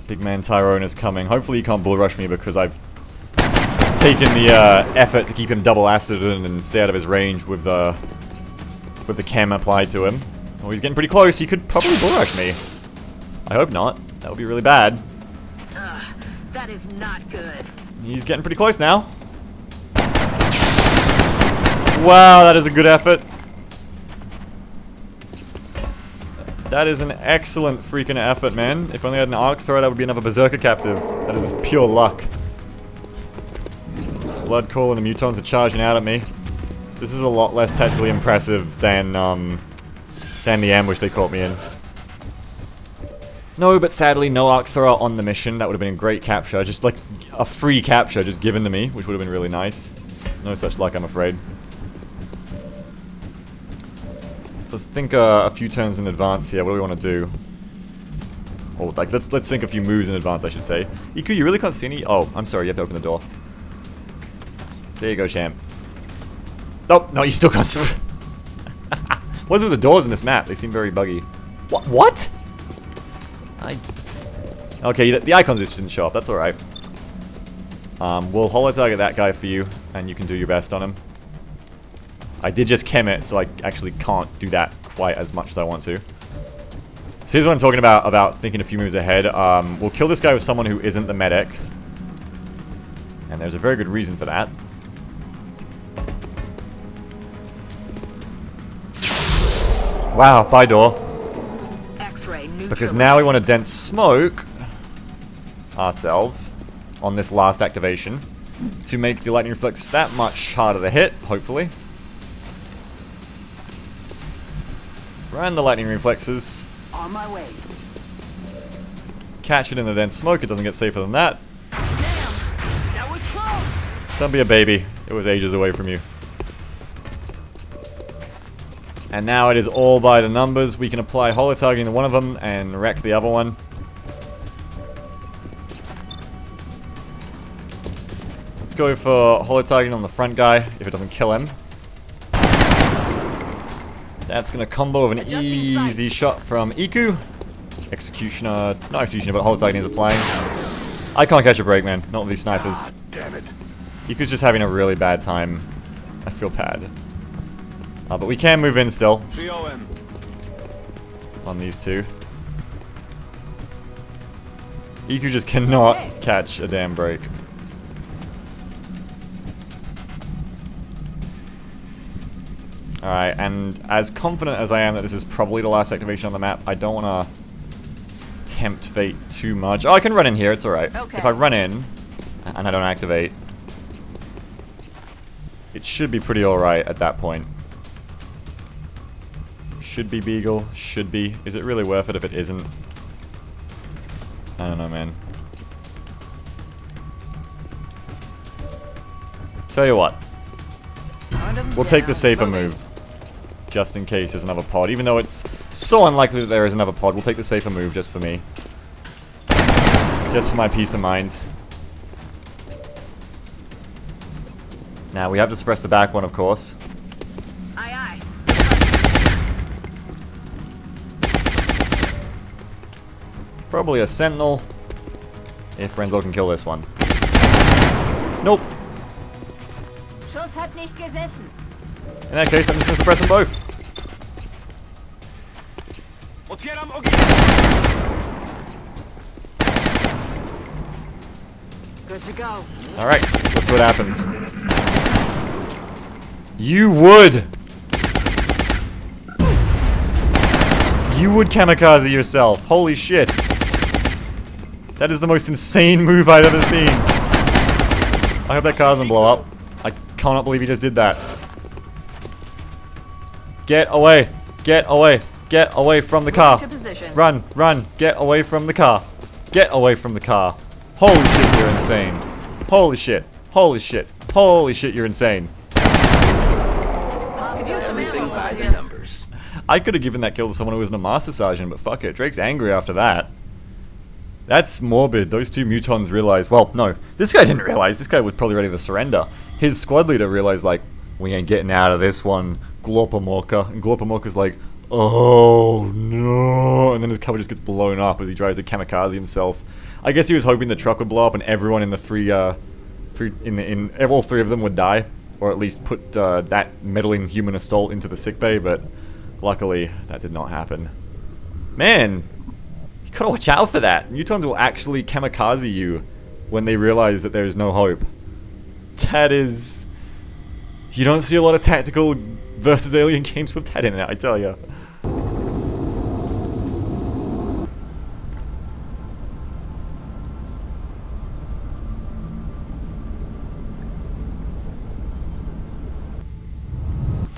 Big man Tyrone is coming. Hopefully he can't bull rush me because I've taken the effort to keep him double acided and stay out of his range with the chem applied to him. Oh, he's getting pretty close. He could probably bull rush me. I hope not. That would be really bad. that is not good. He's getting pretty close now. Wow, that is a good effort. That is an excellent freaking effort, man. If only I had an arc thrower, that would be another Berserker captive. That is pure luck. Blood Call and the mutons are charging out at me. This is a lot less technically impressive than the ambush they caught me in. No, but sadly, no arc thrower on the mission. That would have been a great capture. Just like a free capture just given to me, which would have been really nice. No such luck, I'm afraid. So let's think a few turns in advance here. What do we want to do? Oh, like let's think a few moves in advance, I should say. Iku, you really can't see any? Oh, I'm sorry. You have to open the door. There you go, champ. Nope, no, you still can't see. What's with the doors in this map? They seem very buggy. What? Okay, the icons just didn't show up. That's alright. We'll holo target that guy for you, and you can do your best on him. I did just chem it, so I actually can't do that quite as much as I want to. So here's what I'm talking about thinking a few moves ahead. We'll kill this guy with someone who isn't the medic. And there's a very good reason for that. Wow, bye door. Because now we want to dense smoke ourselves on this last activation to make the lightning reflex that much harder to hit, hopefully. Run the lightning reflexes. On my way. Catch it in the dense smoke, it doesn't get safer than that. Damn! That was close! Don't be a baby, it was ages away from you. And now it is all by the numbers. We can apply holo targeting to one of them and wreck the other one. Let's go for holo targeting on the front guy, if it doesn't kill him. That's gonna combo of an easy shot from Iku. Executioner, not Executioner, but holo targeting is applying. I can't catch a break, man, not with these snipers. Damn it. Iku's just having a really bad time. I feel bad. But we can move in still. On these two. Iku just cannot catch a damn break. Alright, and as confident as I am that this is probably the last activation on the map, I don't want to tempt fate too much. Oh, I can run in here, it's alright. Okay. If I run in, and I don't activate, it should be pretty alright at that point. Should be Beagle, should be. Is it really worth it if it isn't? I don't know, man. Tell you what. We'll take the safer move. Just in case there's another pod. Even though it's so unlikely that there is another pod, we'll take the safer move just for me. Just for my peace of mind. Now, we have to suppress the back one, of course. Aye, aye. Probably a sentinel. If Renzo can kill this one. Nope. Schuss hat nicht gesessen. In that case, I'm just going to suppress them both. Good to go. Alright, let's see what happens. You would! You would kamikaze yourself. Holy shit. That is the most insane move I've ever seen. I hope that car doesn't blow up. I cannot believe he just did that. Get away! Get away! Get away from the car! Run! Run! Get away from the car! Get away from the car! Holy shit, you're insane! Holy shit! Holy shit! Holy shit, you're insane! Everything by the numbers. I could have given that kill to someone who wasn't a Master Sergeant, but fuck it. Drake's angry after that. That's morbid. Those two mutons realized... Well, no. This guy didn't realize. This guy was probably ready to surrender. His squad leader realized, like, we ain't getting out of this one, Glorpamorka. And Glorpamorka's like, oh no. And then his cover just gets blown up as he tries to kamikaze himself. I guess he was hoping the truck would blow up and everyone in the all three of them would die. Or at least put that meddling human assault into the sickbay, but luckily that did not happen. Man, you gotta watch out for that. Mutons will actually kamikaze you when they realize that there is no hope. That is... You don't see a lot of tactical versus alien games with that in it, I tell ya.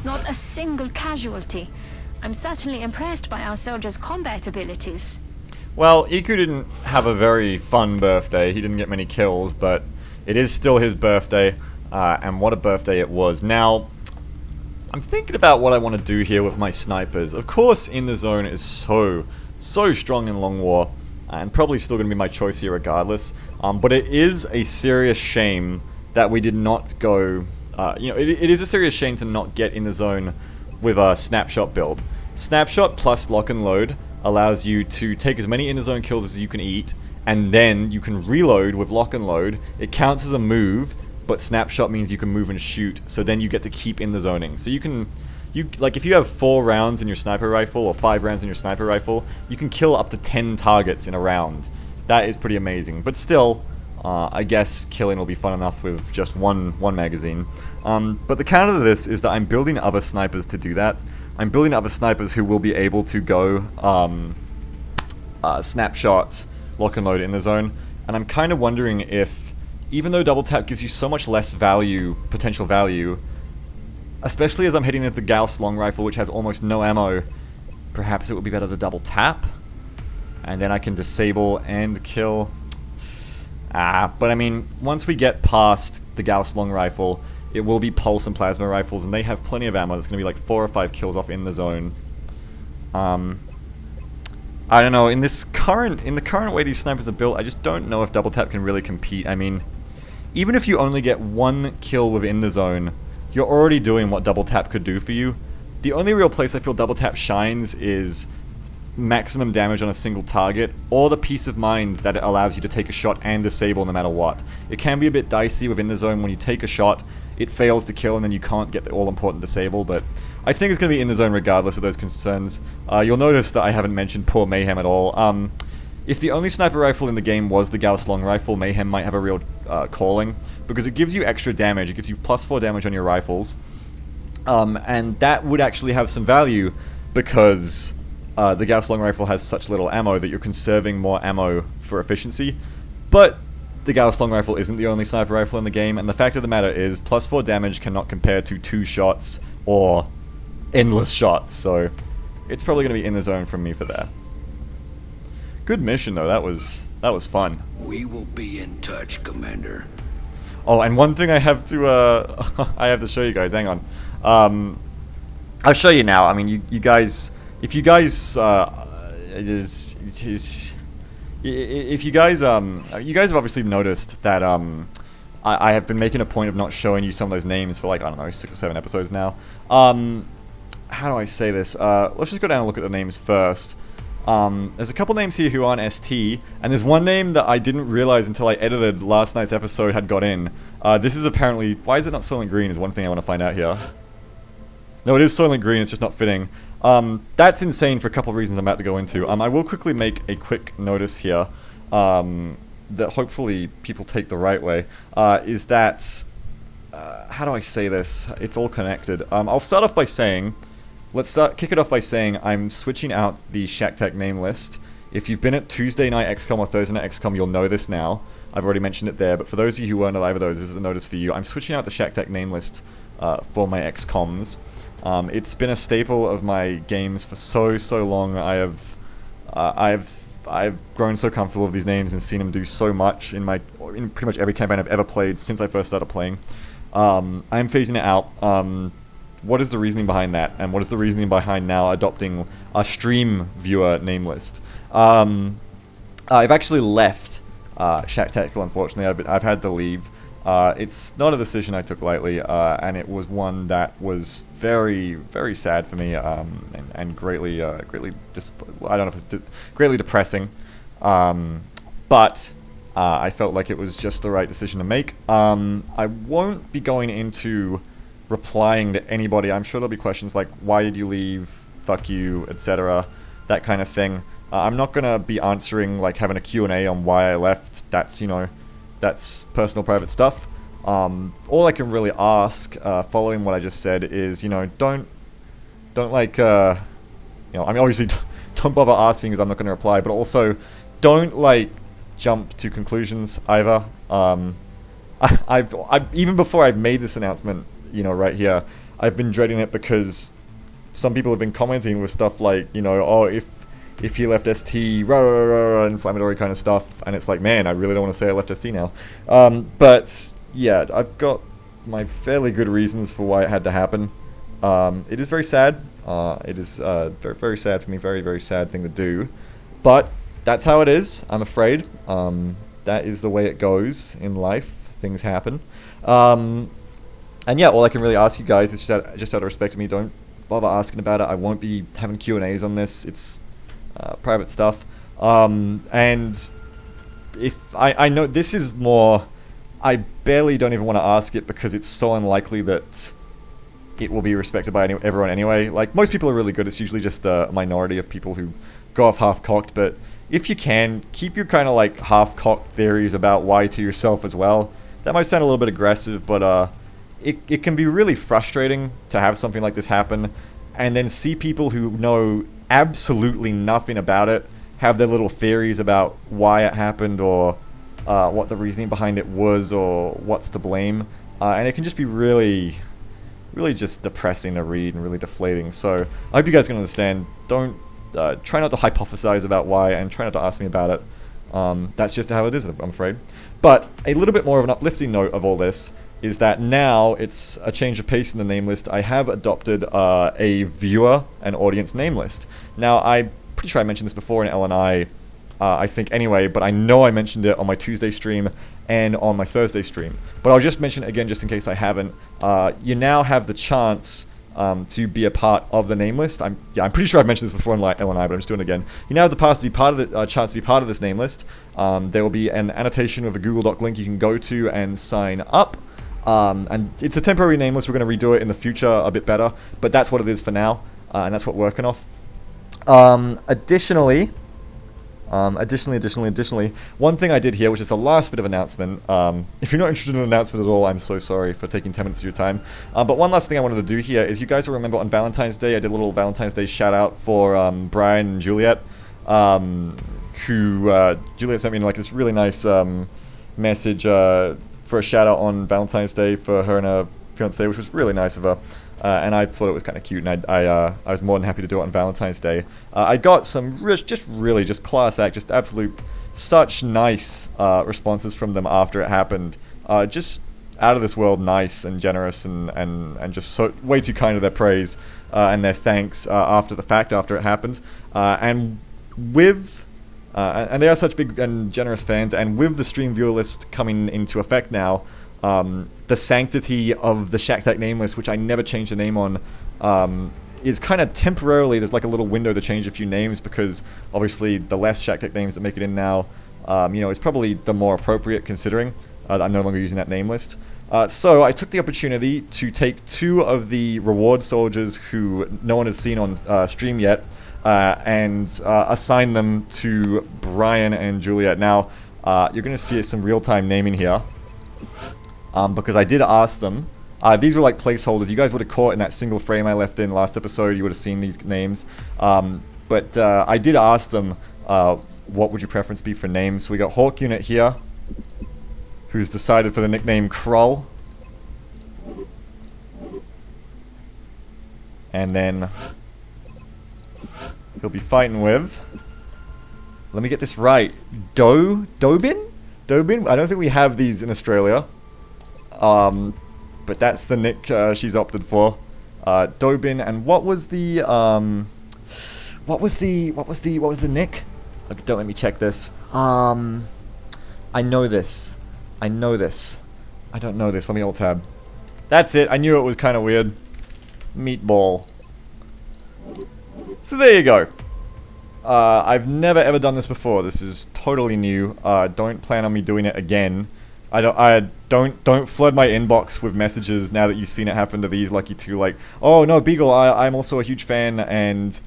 Not a single casualty. I'm certainly impressed by our soldiers' combat abilities. Well, Iku didn't have a very fun birthday. He didn't get many kills, but it is still his birthday, and what a birthday it was. Now, I'm thinking about what I want to do here with my snipers. Of course, In the Zone is so strong in Long War, and probably still going to be my choice here regardless. But it is a serious shame that we did not go... it is a serious shame to not get In the Zone with a Snapshot build. Snapshot plus Lock and Load allows you to take as many In the Zone kills as you can eat, and then you can reload with Lock and Load. It counts as a move, but Snapshot means you can move and shoot, so then you get to keep In the Zoning. So like if you have 4 rounds in your sniper rifle, or 5 rounds in your sniper rifle, you can kill up to 10 targets in a round. That is pretty amazing, but still... I guess killing will be fun enough with just one magazine. But the counter to this is that I'm building other snipers to do that. I'm building other snipers who will be able to go Snapshot, Lock and Load In the Zone. And I'm kind of wondering if, even though double tap gives you so much less potential value, especially as I'm heading into the Gauss long rifle, which has almost no ammo, perhaps it would be better to double tap. And then I can disable and kill... but I mean, once we get past the Gauss long rifle, it will be pulse and plasma rifles, and they have plenty of ammo. That's going to be like 4 or 5 kills off In the Zone. I don't know, in the current way these snipers are built, I just don't know if double tap can really compete. I mean, even if you only get one kill within the zone, you're already doing what double tap could do for you. The only real place I feel double tap shines is maximum damage on a single target, or the peace of mind that it allows you to take a shot and disable no matter what. It can be a bit dicey within the zone when you take a shot, it fails to kill, and then you can't get the all-important disable, but I think it's going to be in the zone regardless of those concerns. You'll notice that I haven't mentioned poor Mayhem at all. If the only sniper rifle in the game was the Gauss long rifle, Mayhem might have a real calling, because it gives you extra damage. It gives you +4 damage on your rifles, and that would actually have some value, because the Gauss long rifle has such little ammo that you're conserving more ammo for efficiency. But the Gauss long rifle isn't the only sniper rifle in the game, and the fact of the matter is, +4 damage cannot compare to 2 shots or endless shots, so it's probably going to be in the zone from me for that. Good mission though, that was fun. We will be in touch, Commander. Oh, and one thing I have to I have to show you guys. Hang on. I'll show you now. I mean, you guys, if you guys you guys have obviously noticed that I have been making a point of not showing you some of those names for, like, I don't know, 6 or 7 episodes now. How do I say this? Let's just go down and look at the names first. There's a couple names here who aren't ST, and there's one name that I didn't realize until I edited last night's episode had got in. This is apparently... Why is it not Soylent Green is one thing I want to find out here. No, it is Soylent Green, it's just not fitting. That's insane for a couple of reasons I'm about to go into. I will quickly make a quick notice here, that hopefully people take the right way, is that... how do I say this? It's all connected. I'll start off by saying... Let's kick it off by saying I'm switching out the Shack name list. If you've been at Tuesday night XCOM or Thursday night XCOM, you'll know this now. I've already mentioned it there, but for those of you who weren't at either of those, this is a notice for you. I'm switching out the Shack name list for my XCOMs. It's been a staple of my games for so long. I've grown so comfortable with these names and seen them do so much in pretty much every campaign I've ever played since I first started playing. I'm phasing it out. What is the reasoning behind that, and what is the reasoning behind now adopting a stream viewer name list? I've actually left Shack Tactical, unfortunately. I've had to leave. It's not a decision I took lightly, and it was one that was very sad for me, and greatly I don't know if it's greatly depressing, but I felt like it was just the right decision to make. I won't be going into replying to anybody. I'm sure there'll be questions like, why did you leave, fuck you, etc., that kind of thing. I'm not gonna be answering, like, having a Q&A on why I left. That's, you know, that's personal private stuff. All I can really ask, following what I just said, is, you know, don't like, you know, I mean, obviously don't bother asking because I'm not gonna reply, but also don't, like, jump to conclusions either. I've even before I've made this announcement, you know, right here, I've been dreading it because some people have been commenting with stuff like, you know, oh, if he left ST, rah, rah, rah, rah, inflammatory kind of stuff, and it's like, man, I really don't want to say I left ST now. But yeah, I've got my fairly good reasons for why it had to happen. It is very sad. It is very sad for me, very sad thing to do, but that's how it is, I'm afraid. That is the way it goes in life. Things happen. And yeah, all I can really ask you guys is just out of respect to me, don't bother asking about it. I won't be having Q&As on this. It's private stuff. And if I know this is more, I barely don't even want to ask it because it's so unlikely that it will be respected by everyone anyway. Like, most people are really good. It's usually just a minority of people who go off half-cocked. But if you can, keep your kind of like half-cocked theories about why to yourself as well. That might sound a little bit aggressive, but it can be really frustrating to have something like this happen and then see people who know absolutely nothing about it have their little theories about why it happened or what the reasoning behind it was or what's to blame. And it can just be really just depressing to read and really deflating. So I hope you guys can understand. Don't try not to hypothesize about why and try not to ask me about it. That's just how it is, I'm afraid. But a little bit more of an uplifting note of all this is that now it's a change of pace in the name list. I have adopted a viewer and audience name list. Now, I'm pretty sure I mentioned this before in LNI, I think anyway, but I know I mentioned it on my Tuesday stream and on my Thursday stream. But I'll just mention it again just in case I haven't. You now have the chance to be a part of the name list. I'm pretty sure I've mentioned this before in LNI, but I'm just doing it again. You now have the chance to be part of the chance to be part of this name list. There will be an annotation with a Google Doc link you can go to and sign up. And it's a temporary name list. We're going to redo it in the future a bit better, but that's what it is for now, and that's what we're working off. Additionally, one thing I did here, which is the last bit of announcement. If you're not interested in an announcement at all, I'm so sorry for taking 10 minutes of your time. But one last thing I wanted to do here is, you guys will remember on Valentine's Day, I did a little Valentine's Day shout out for Brian and Juliet, who Juliet sent me like this really nice message for a shout out on Valentine's Day for her and her fiance, which was really nice of her. And I thought it was kind of cute, and I was more than happy to do it on Valentine's Day. I got some just class act, just absolute, such nice responses from them after it happened. Just out of this world nice and generous, and just so way too kind of their praise and their thanks after the fact, after it happened. And they are such big and generous fans, and with the stream viewer list coming into effect now, the sanctity of the Shack Tech name list, which I never changed the name on, is kind of temporarily, there's like a little window to change a few names, because obviously the less Shack Tech names that make it in now, is probably the more appropriate, considering that I'm no longer using that name list. So I took the opportunity to take 2 of the reward soldiers who no one has seen on stream yet, and assign them to Brian and Juliet. Now, you're going to see some real-time naming here. Because I did ask them. These were like placeholders. You guys would have caught in that single frame I left in last episode. You would have seen these names. But I did ask them, what would your preference be for names? So we got Hawk Unit here, who's decided for the nickname Krull. And then he'll be fighting with, let me get this right, Dobin? Dobin? I don't think we have these in Australia. But that's the nick she's opted for. Dobin, and what was the nick? Okay, don't let me check this. I know this. I don't know this. Let me alt tab. That's it. I knew it was kind of weird. Meatball. So there you go. I've never ever done this before. This is totally new. Don't plan on me doing it again. Don't flood my inbox with messages now that you've seen it happen to these lucky 2, like, oh no, Beagle, I'm also a huge fan, and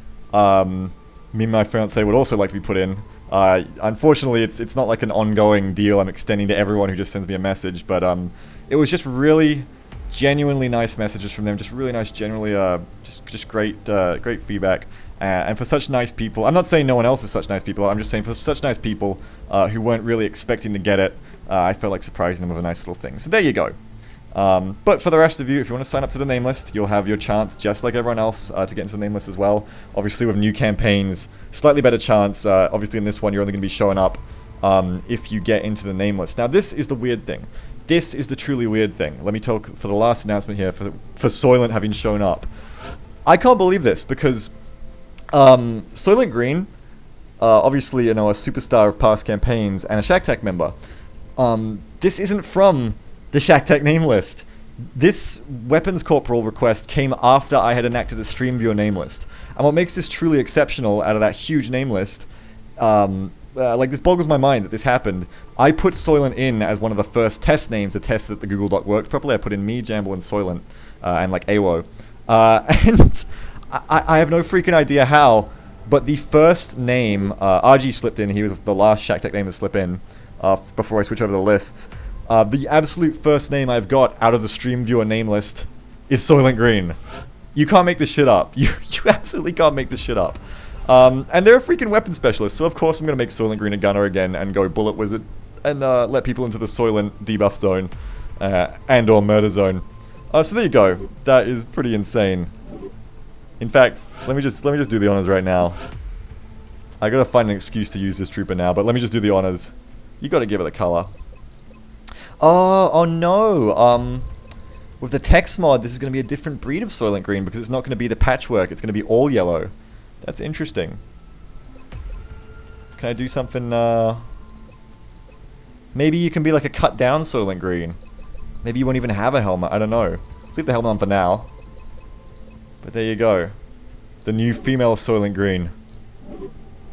me and my fiance would also like to be put in. Unfortunately, it's not like an ongoing deal I'm extending to everyone who just sends me a message, but it was just really genuinely nice messages from them, just really nice, generally just great feedback. And for such nice people, I'm not saying no one else is such nice people, I'm just saying for such nice people who weren't really expecting to get it, I felt like surprising them with a nice little thing. So there you go. But for the rest of you, if you want to sign up to the name list, you'll have your chance, just like everyone else, to get into the name list as well. Obviously with new campaigns, slightly better chance. Obviously in this one, you're only going to be showing up if you get into the name list. Now this is the weird thing. This is the truly weird thing. Let me talk for the last announcement here, for Soylent having shown up. I can't believe this, because Soylent Green, obviously, a superstar of past campaigns and a Shack Tech member. This isn't from the Shack Tech name list. This Weapons Corporal request came after I had enacted a stream viewer name list. And what makes this truly exceptional out of that huge name list, like, this boggles my mind that this happened. I put Soylent in as one of the first test names to test that the Google Doc worked properly. I put in me, Jamble, and Soylent, and like Awoihjaweohr. And I have no freaking idea how, but the first name, RG slipped in. He was the last Shack Tech name to slip in before I switch over the lists. The absolute first name I've got out of the stream viewer name list is Soylent Green. You can't make this shit up. You absolutely can't make this shit up. And they're a freaking weapon specialist, so of course I'm going to make Soylent Green a gunner again and go Bullet Wizard and let people into the Soylent debuff zone and or murder zone. So there you go. That is pretty insane. In fact, let me just do the honors right now. I gotta find an excuse to use this trooper now, but let me just do the honors. You gotta give it a color. Oh no. With the text mod, this is gonna be a different breed of Soylent Green because it's not gonna be the patchwork. It's gonna be all yellow. That's interesting. Can I do something? Maybe you can be like a cut down Soylent Green. Maybe you won't even have a helmet, I don't know. Let's leave the helmet on for now. But there you go. The new female Soylent Green.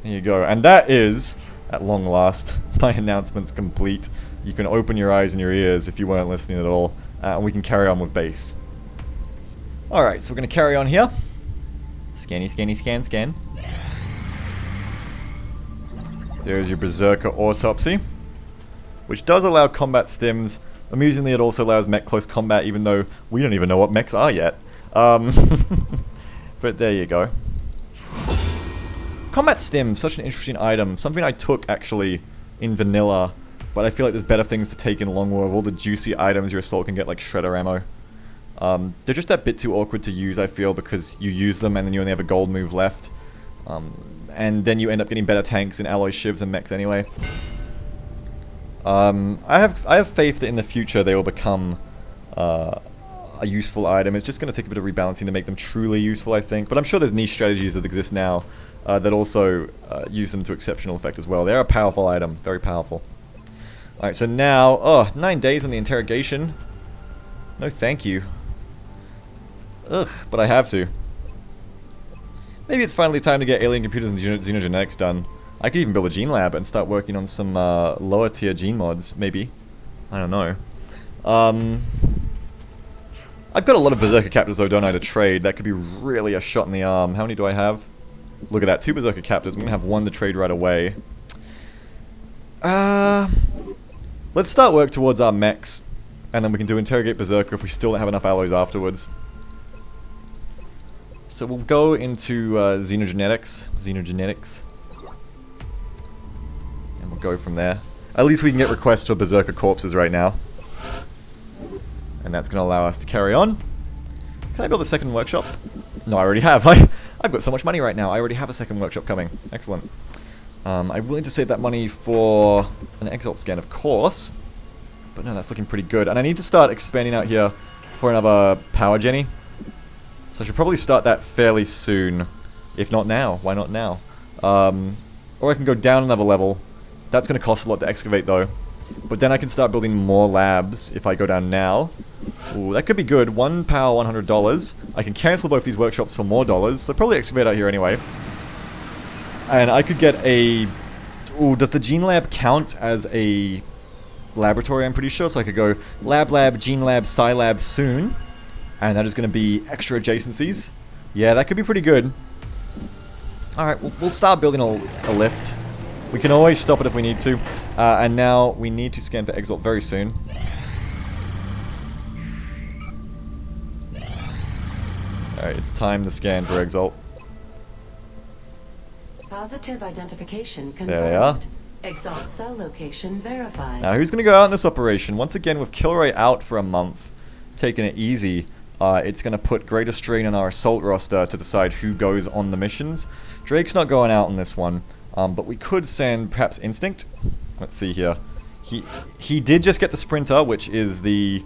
There you go. And that is, at long last, my announcement's complete. You can open your eyes and your ears if you weren't listening at all. And we can carry on with base. Alright, so we're going to carry on here. Scanny, scanny, scan, scan. There's your Berserker Autopsy. Which does allow combat stims. Amusingly, it also allows mech close combat, even though we don't even know what mechs are yet. But there you go. Combat stim, such an interesting item. Something I took, actually, in vanilla. But I feel like there's better things to take in Long War. Of all the juicy items your assault can get, like shredder ammo. They're just that bit too awkward to use, I feel, because you use them and then you only have a gold move left. And then you end up getting better tanks and alloy shivs and mechs anyway. I have faith that in the future they will become a useful item. It's just going to take a bit of rebalancing to make them truly useful, I think. But I'm sure there's niche strategies that exist now that also use them to exceptional effect as well. They're a powerful item, very powerful. Alright, so now, 9 days on the interrogation. No thank you. Ugh, but I have to. Maybe it's finally time to get alien computers and xenogenetics done. I could even build a gene lab and start working on some lower tier gene mods, maybe. I don't know. I've got a lot of Berserker Captors though, don't I, to trade. That could be really a shot in the arm. How many do I have? Look at that, 2 Berserker Captors. I'm going to have 1 to trade right away. Let's start work towards our mechs. And then we can do Interrogate Berserker if we still don't have enough alloys afterwards. So we'll go into xenogenetics. And we'll go from there. At least we can get requests for Berserker corpses right now. And that's going to allow us to carry on. Can I build a second workshop? No, I already have. I've got so much money right now. I already have a second workshop coming. Excellent. I'm willing to save that money for an Exalt scan, of course. But no, that's looking pretty good. And I need to start expanding out here for another Power Jenny. So I should probably start that fairly soon. If not now. Why not now? Or I can go down another level. That's going to cost a lot to excavate though. But then I can start building more labs if I go down now. Ooh, that could be good. 1 power, $100. I can cancel both these workshops for more dollars. So probably excavate out here anyway. And I could get a... Ooh, does the Gene Lab count as a laboratory, I'm pretty sure? So I could go Lab, Gene Lab, Sci Lab soon. And that is going to be extra adjacencies. Yeah, that could be pretty good. Alright, we'll start building a lift. We can always stop it if we need to. And now we need to scan for Exalt very soon. Alright, it's time to scan for Exalt. Positive identification confirmed. There they are. Exalt cell location verified. Now, who's going to go out in this operation? Once again, with Kilroy out for a month, taking it easy, it's going to put greater strain on our assault roster to decide who goes on the missions. Drake's not going out on this one, but we could send perhaps Instinct. Let's see here. He did just get the Sprinter, which is the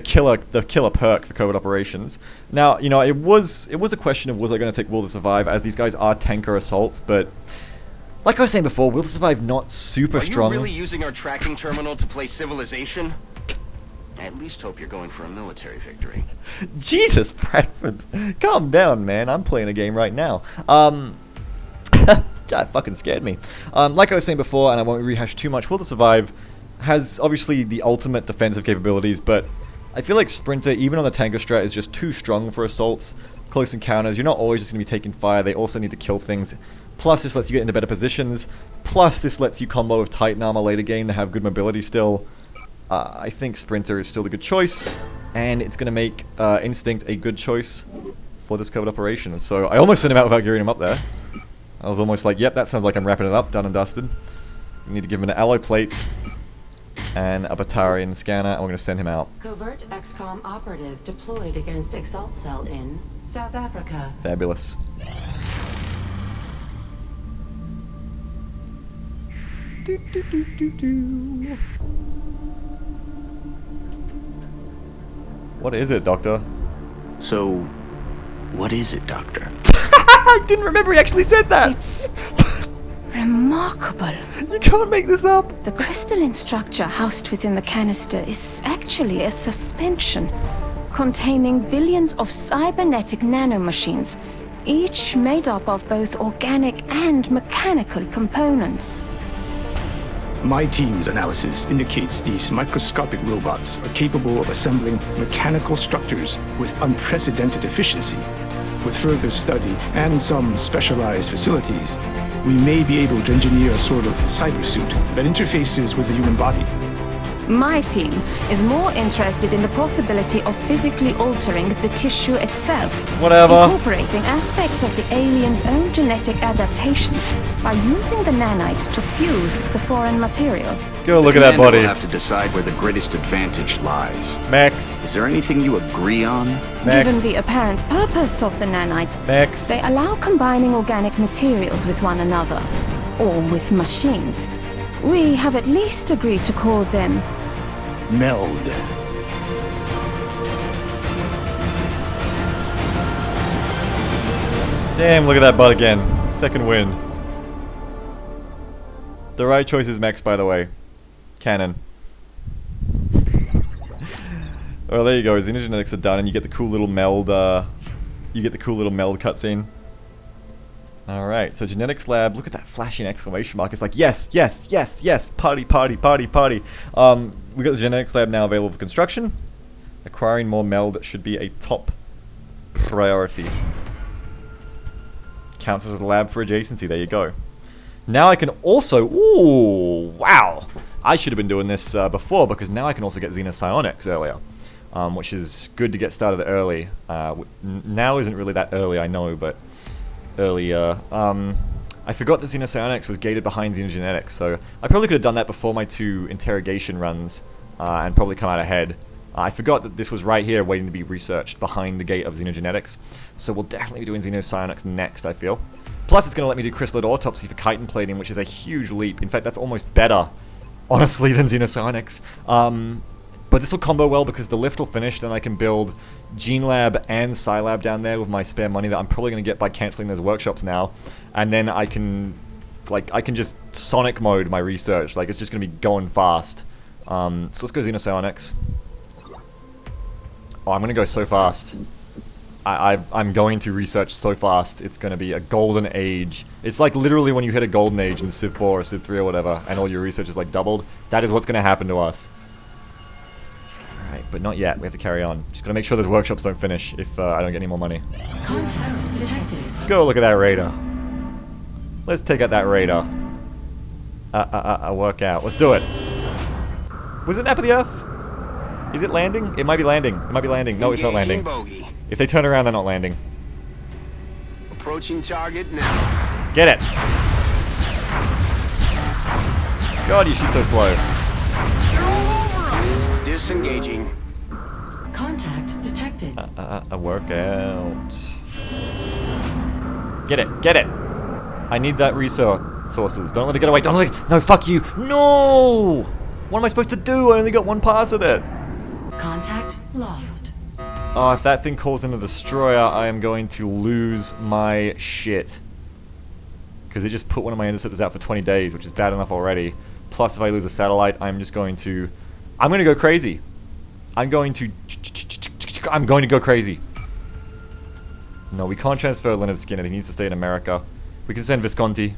killer perk for covert operations. Now, you know, it was a question of was I going to take Will to Survive, as these guys are tanker assaults, but like I was saying before, Will to Survive not super strong. Are you really using our tracking terminal to play Civilization? I at least hope you're going for a military victory. Jesus, Bradford, calm down, man. I'm playing a game right now. That fucking scared me. Like I was saying before, and I won't rehash too much, Will to Survive has obviously the ultimate defensive capabilities, but I feel like Sprinter, even on the tanker strat, is just too strong for assaults. Close encounters, you're not always just going to be taking fire, they also need to kill things. Plus, this lets you get into better positions. Plus, this lets you combo with Titan Armor later game to have good mobility still. I think Sprinter is still a good choice, and it's going to make Instinct a good choice for this covert operation. So, I almost sent him out without gearing him up there. I was almost like, yep, that sounds like I'm wrapping it up, done and dusted. We need to give him an alloy plate and a Batarian scanner, and we're going to send him out. Covert XCOM operative deployed against Exalt Cell in South Africa. Fabulous. What is it, Doctor? So, what is it, Doctor? I didn't remember he actually said that! It's remarkable. You can't make this up! the crystalline structure housed within the canister is actually a suspension containing billions of cybernetic nanomachines, each made up of both organic and mechanical components. My team's analysis indicates these microscopic robots are capable of assembling mechanical structures with unprecedented efficiency. With further study and some specialized facilities, we may be able to engineer a sort of cybersuit that interfaces with the human body. My team is more interested in the possibility of physically altering the tissue itself. Whatever. Incorporating aspects of the alien's own genetic adaptations by using the nanites to fuse the foreign material. Go look at that body. We'll have to decide where the greatest advantage lies. Max. Is there anything you agree on? Max. Given the apparent purpose of the nanites, Max. they allow combining organic materials with one another, or with machines. We have at least agreed to call them Meld. Damn, look at that butt again. Second win. The right choice is Max, by the way. Canon. Well, there you go. Xenogenetics are done, and you get the cool little meld. Cutscene. All right. So genetics lab. Look at that flashing exclamation mark. It's like yes, yes, yes, yes. Party, party, party, party. We got the genetics lab now available for construction. Acquiring more meld should be a top priority. Counts as a lab for adjacency. There you go. Now I can also... Ooh, wow. I should have been doing this before, because now I can also get xenopsionics earlier, which is good to get started early. Now isn't really that early, I know, but earlier. I forgot that xenopsionics was gated behind xenogenetics, so I probably could have done that before my 2 interrogation runs and probably come out ahead. I forgot that this was right here waiting to be researched behind the gate of xenogenetics, so we'll definitely be doing xenopsionics next, I feel. Plus, it's going to let me do crystalloid autopsy for chitin plating, which is a huge leap. In fact, that's almost better, honestly, than xenopsionics. But this will combo well because the lift will finish, then I can build Gene Lab and Scilab down there with my spare money that I'm probably going to get by cancelling those workshops now. And then I can just Sonic mode my research. Like, it's just going to be going fast. So let's go xenopsionics. Oh, I'm going to go so fast. I'm going to research so fast. It's going to be a golden age. It's like literally when you hit a golden age in Civ 4 or Civ 3 or whatever, and all your research is like doubled. That is what's going to happen to us. Alright, but not yet. We have to carry on. Just got to make sure those workshops don't finish if I don't get any more money. Contact detected. Go look at that radar. Let's take out that radar. Work out. Let's do it. Was it nap of the Earth? Is it landing? It might be landing. It might be landing. No, it's not landing. Bogey. If they turn around, they're not landing. Approaching target now. Get it! God, you shoot so slow. They're all over us. Disengaging. Contact detected. A workout. Get it! Get it! I need that resources. Don't let it get away. Don't let it... No, fuck you! No! What am I supposed to do? I only got one pass at it. Contact lost. Oh, if that thing calls in a destroyer, I am going to lose my shit. Because it just put one of my interceptors out for 20 days, which is bad enough already. Plus, if I lose a satellite, I'm just going to... I'm going to go crazy. I'm going to go crazy. No, we can't transfer Leonard Skinner. He needs to stay in America. We can send Visconti.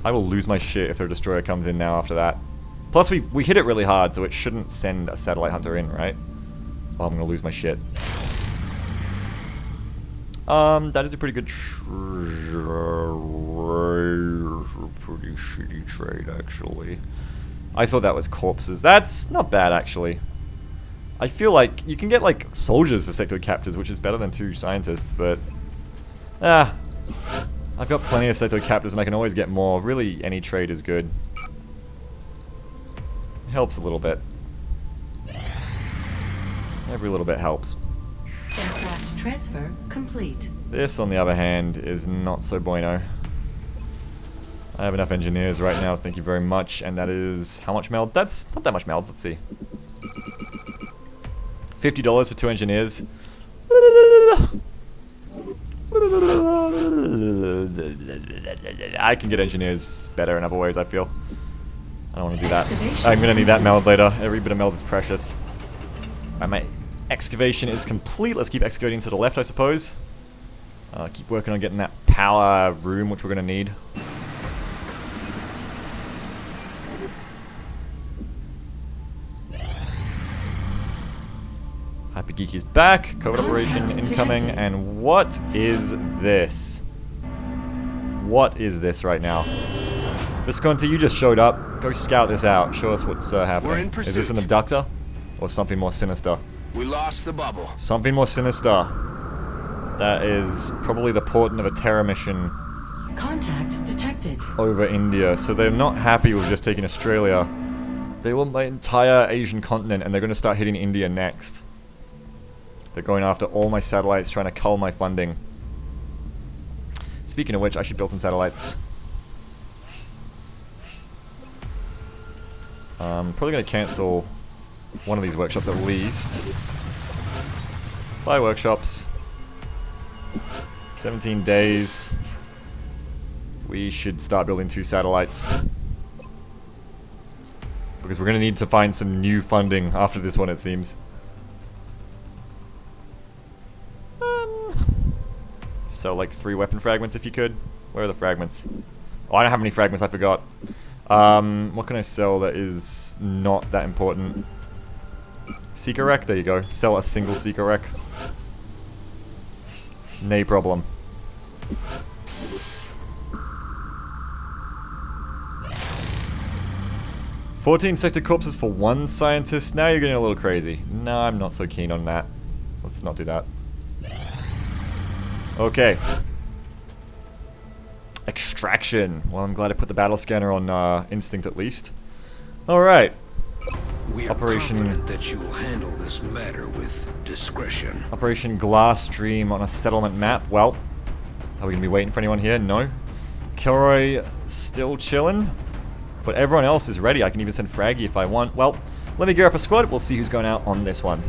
I will lose my shit if their destroyer comes in now after that. Plus, we hit it really hard, so it shouldn't send a satellite hunter in, right? Oh, I'm gonna lose my shit. That is a pretty good pretty shitty trade, actually. I thought that was corpses. That's not bad, actually. I feel like you can get, like, soldiers for sectoid captors, which is better than 2 scientists, but... I've got plenty of sectoid captors, and I can always get more. Really, any trade is good. It helps a little bit. Every little bit helps. Aircraft transfer complete. This, on the other hand, is not so bueno. I have enough engineers right now, thank you very much, and that is... How much meld? That's not that much meld, let's see. $50 for 2 engineers. I can get engineers better in other ways, I feel. I don't want to do that. I'm going to need that meld later. Every bit of meld is precious. Alright, my excavation is complete. Let's keep excavating to the left, I suppose. Keep working on getting that power room, which we're going to need. Hypergeek is back. Covert operation incoming. And what is this? What is this right now? Visconti, you just showed up. Go scout this out. Show us what's happening. We're in pursuit. Is this an abductor? Or something more sinister? We lost the bubble. Something more sinister. That is probably the portent of a terror mission Contact detected. over India. So they're not happy with just taking Australia. They want my entire Asian continent, and they're going to start hitting India next. They're going after all my satellites, trying to cull my funding. Speaking of which, I should build some satellites. Probably going to cancel one of these workshops at least. 5 workshops. 17 days. We should start building 2 satellites. Because we're going to need to find some new funding after this one, it seems. So, like 3 weapon fragments if you could. Where are the fragments? Oh, I don't have any fragments, I forgot. What can I sell that is not that important? Seeker Wreck? There you go. Sell a single Seeker Wreck. No problem. $14 sector corpses for 1 scientist. Now you're getting a little crazy. No, I'm not so keen on that. Let's not do that. Okay. Extraction. Well, I'm glad I put the battle scanner on instinct at least. Alright. We are confident that you will handle this matter with discretion. Operation Glass Dream on a settlement map. Well, are we going to be waiting for anyone here? No. Kilroy still chilling. But everyone else is ready. I can even send Fraggy if I want. Well, let me gear up a squad. We'll see who's going out on this one.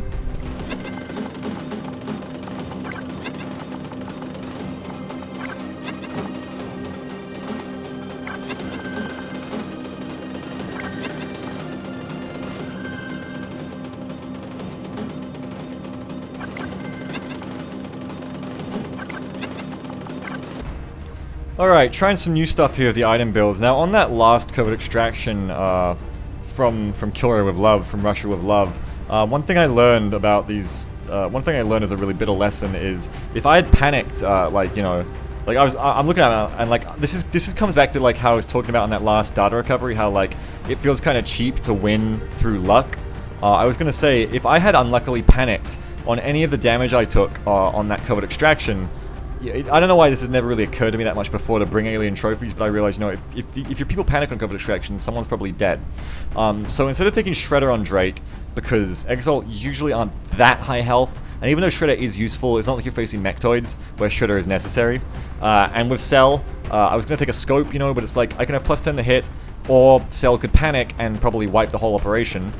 Alright, trying some new stuff here with the item builds. Now, on that last covert extraction from Kilroy with Love, from Russia with Love, one thing I learned about these, one thing I learned as a really bitter lesson is, if I had panicked, like, you know, like I'm looking at it and like, this comes back to like how I was talking about on that last data recovery, how like, it feels kind of cheap to win through luck. I was going to say, if I had unluckily panicked on any of the damage I took on that covert extraction, I don't know why this has never really occurred to me that much before to bring alien trophies, but I realized, you know, if your people panic on covert extraction, someone's probably dead. So instead of taking Shredder on Drake, because Exalt usually aren't that high health, and even though Shredder is useful, it's not like you're facing Mechtoids, where Shredder is necessary. And with Cell, I was going to take a Scope, you know, but it's like, I can have +10 to hit, or Cell could panic and probably wipe the whole operation.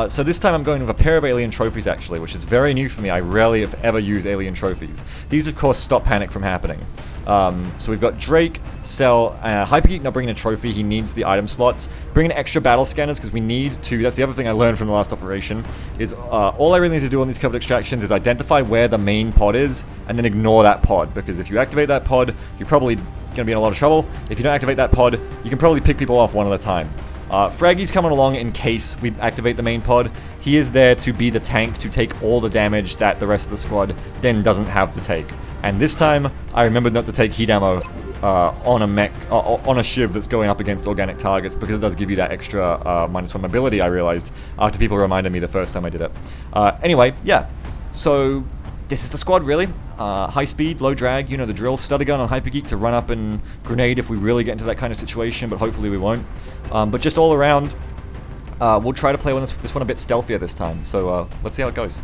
So this time I'm going with a pair of alien trophies actually, which is very new for me. I rarely have ever used alien trophies. These of course stop panic from happening. So we've got Drake, Cell, Hypergeek not bringing a trophy, he needs the item slots. Bringing extra battle scanners because we need to, that's the other thing I learned from the last operation, is all I really need to do on these covert extractions is identify where the main pod is, and then ignore that pod, because if you activate that pod, you're probably going to be in a lot of trouble. If you don't activate that pod, you can probably pick people off one at a time. Fraggy's coming along in case we activate the main pod. He is there to be the tank to take all the damage that the rest of the squad then doesn't have to take. And this time, I remembered not to take heat ammo on a mech, on a shiv that's going up against organic targets, because it does give you that extra -1 mobility, I realized, after people reminded me the first time I did it. Anyway, yeah. So, this is the squad, really. High speed, low drag, you know the drill. Stutter gun on Hypergeek to run up and grenade if we really get into that kind of situation, but hopefully we won't. But just all around, we'll try to play this one a bit stealthier this time. So let's see how it goes.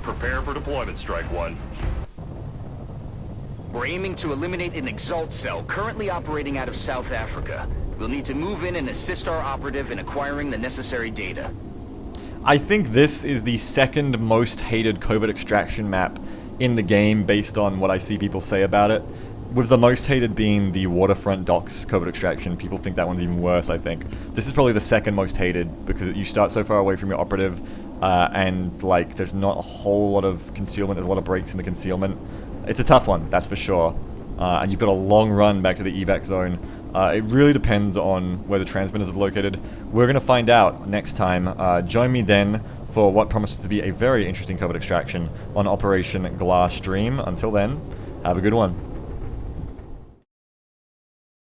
Prepare for deployment, Strike One. We're aiming to eliminate an Exalt cell currently operating out of South Africa. We'll need to move in and assist our operative in acquiring the necessary data. I think this is the second most hated covert extraction map in the game based on what I see people say about it. With the most hated being the waterfront docks covert extraction. People think that one's even worse, I think. This is probably the second most hated because you start so far away from your operative and like there's not a whole lot of concealment. There's a lot of breaks in the concealment. It's a tough one, that's for sure. And you've got a long run back to the evac zone. It really depends on where the transmitters are located. We're going to find out next time. Join me then for what promises to be a very interesting covert extraction on Operation Glass Stream. Until then, have a good one.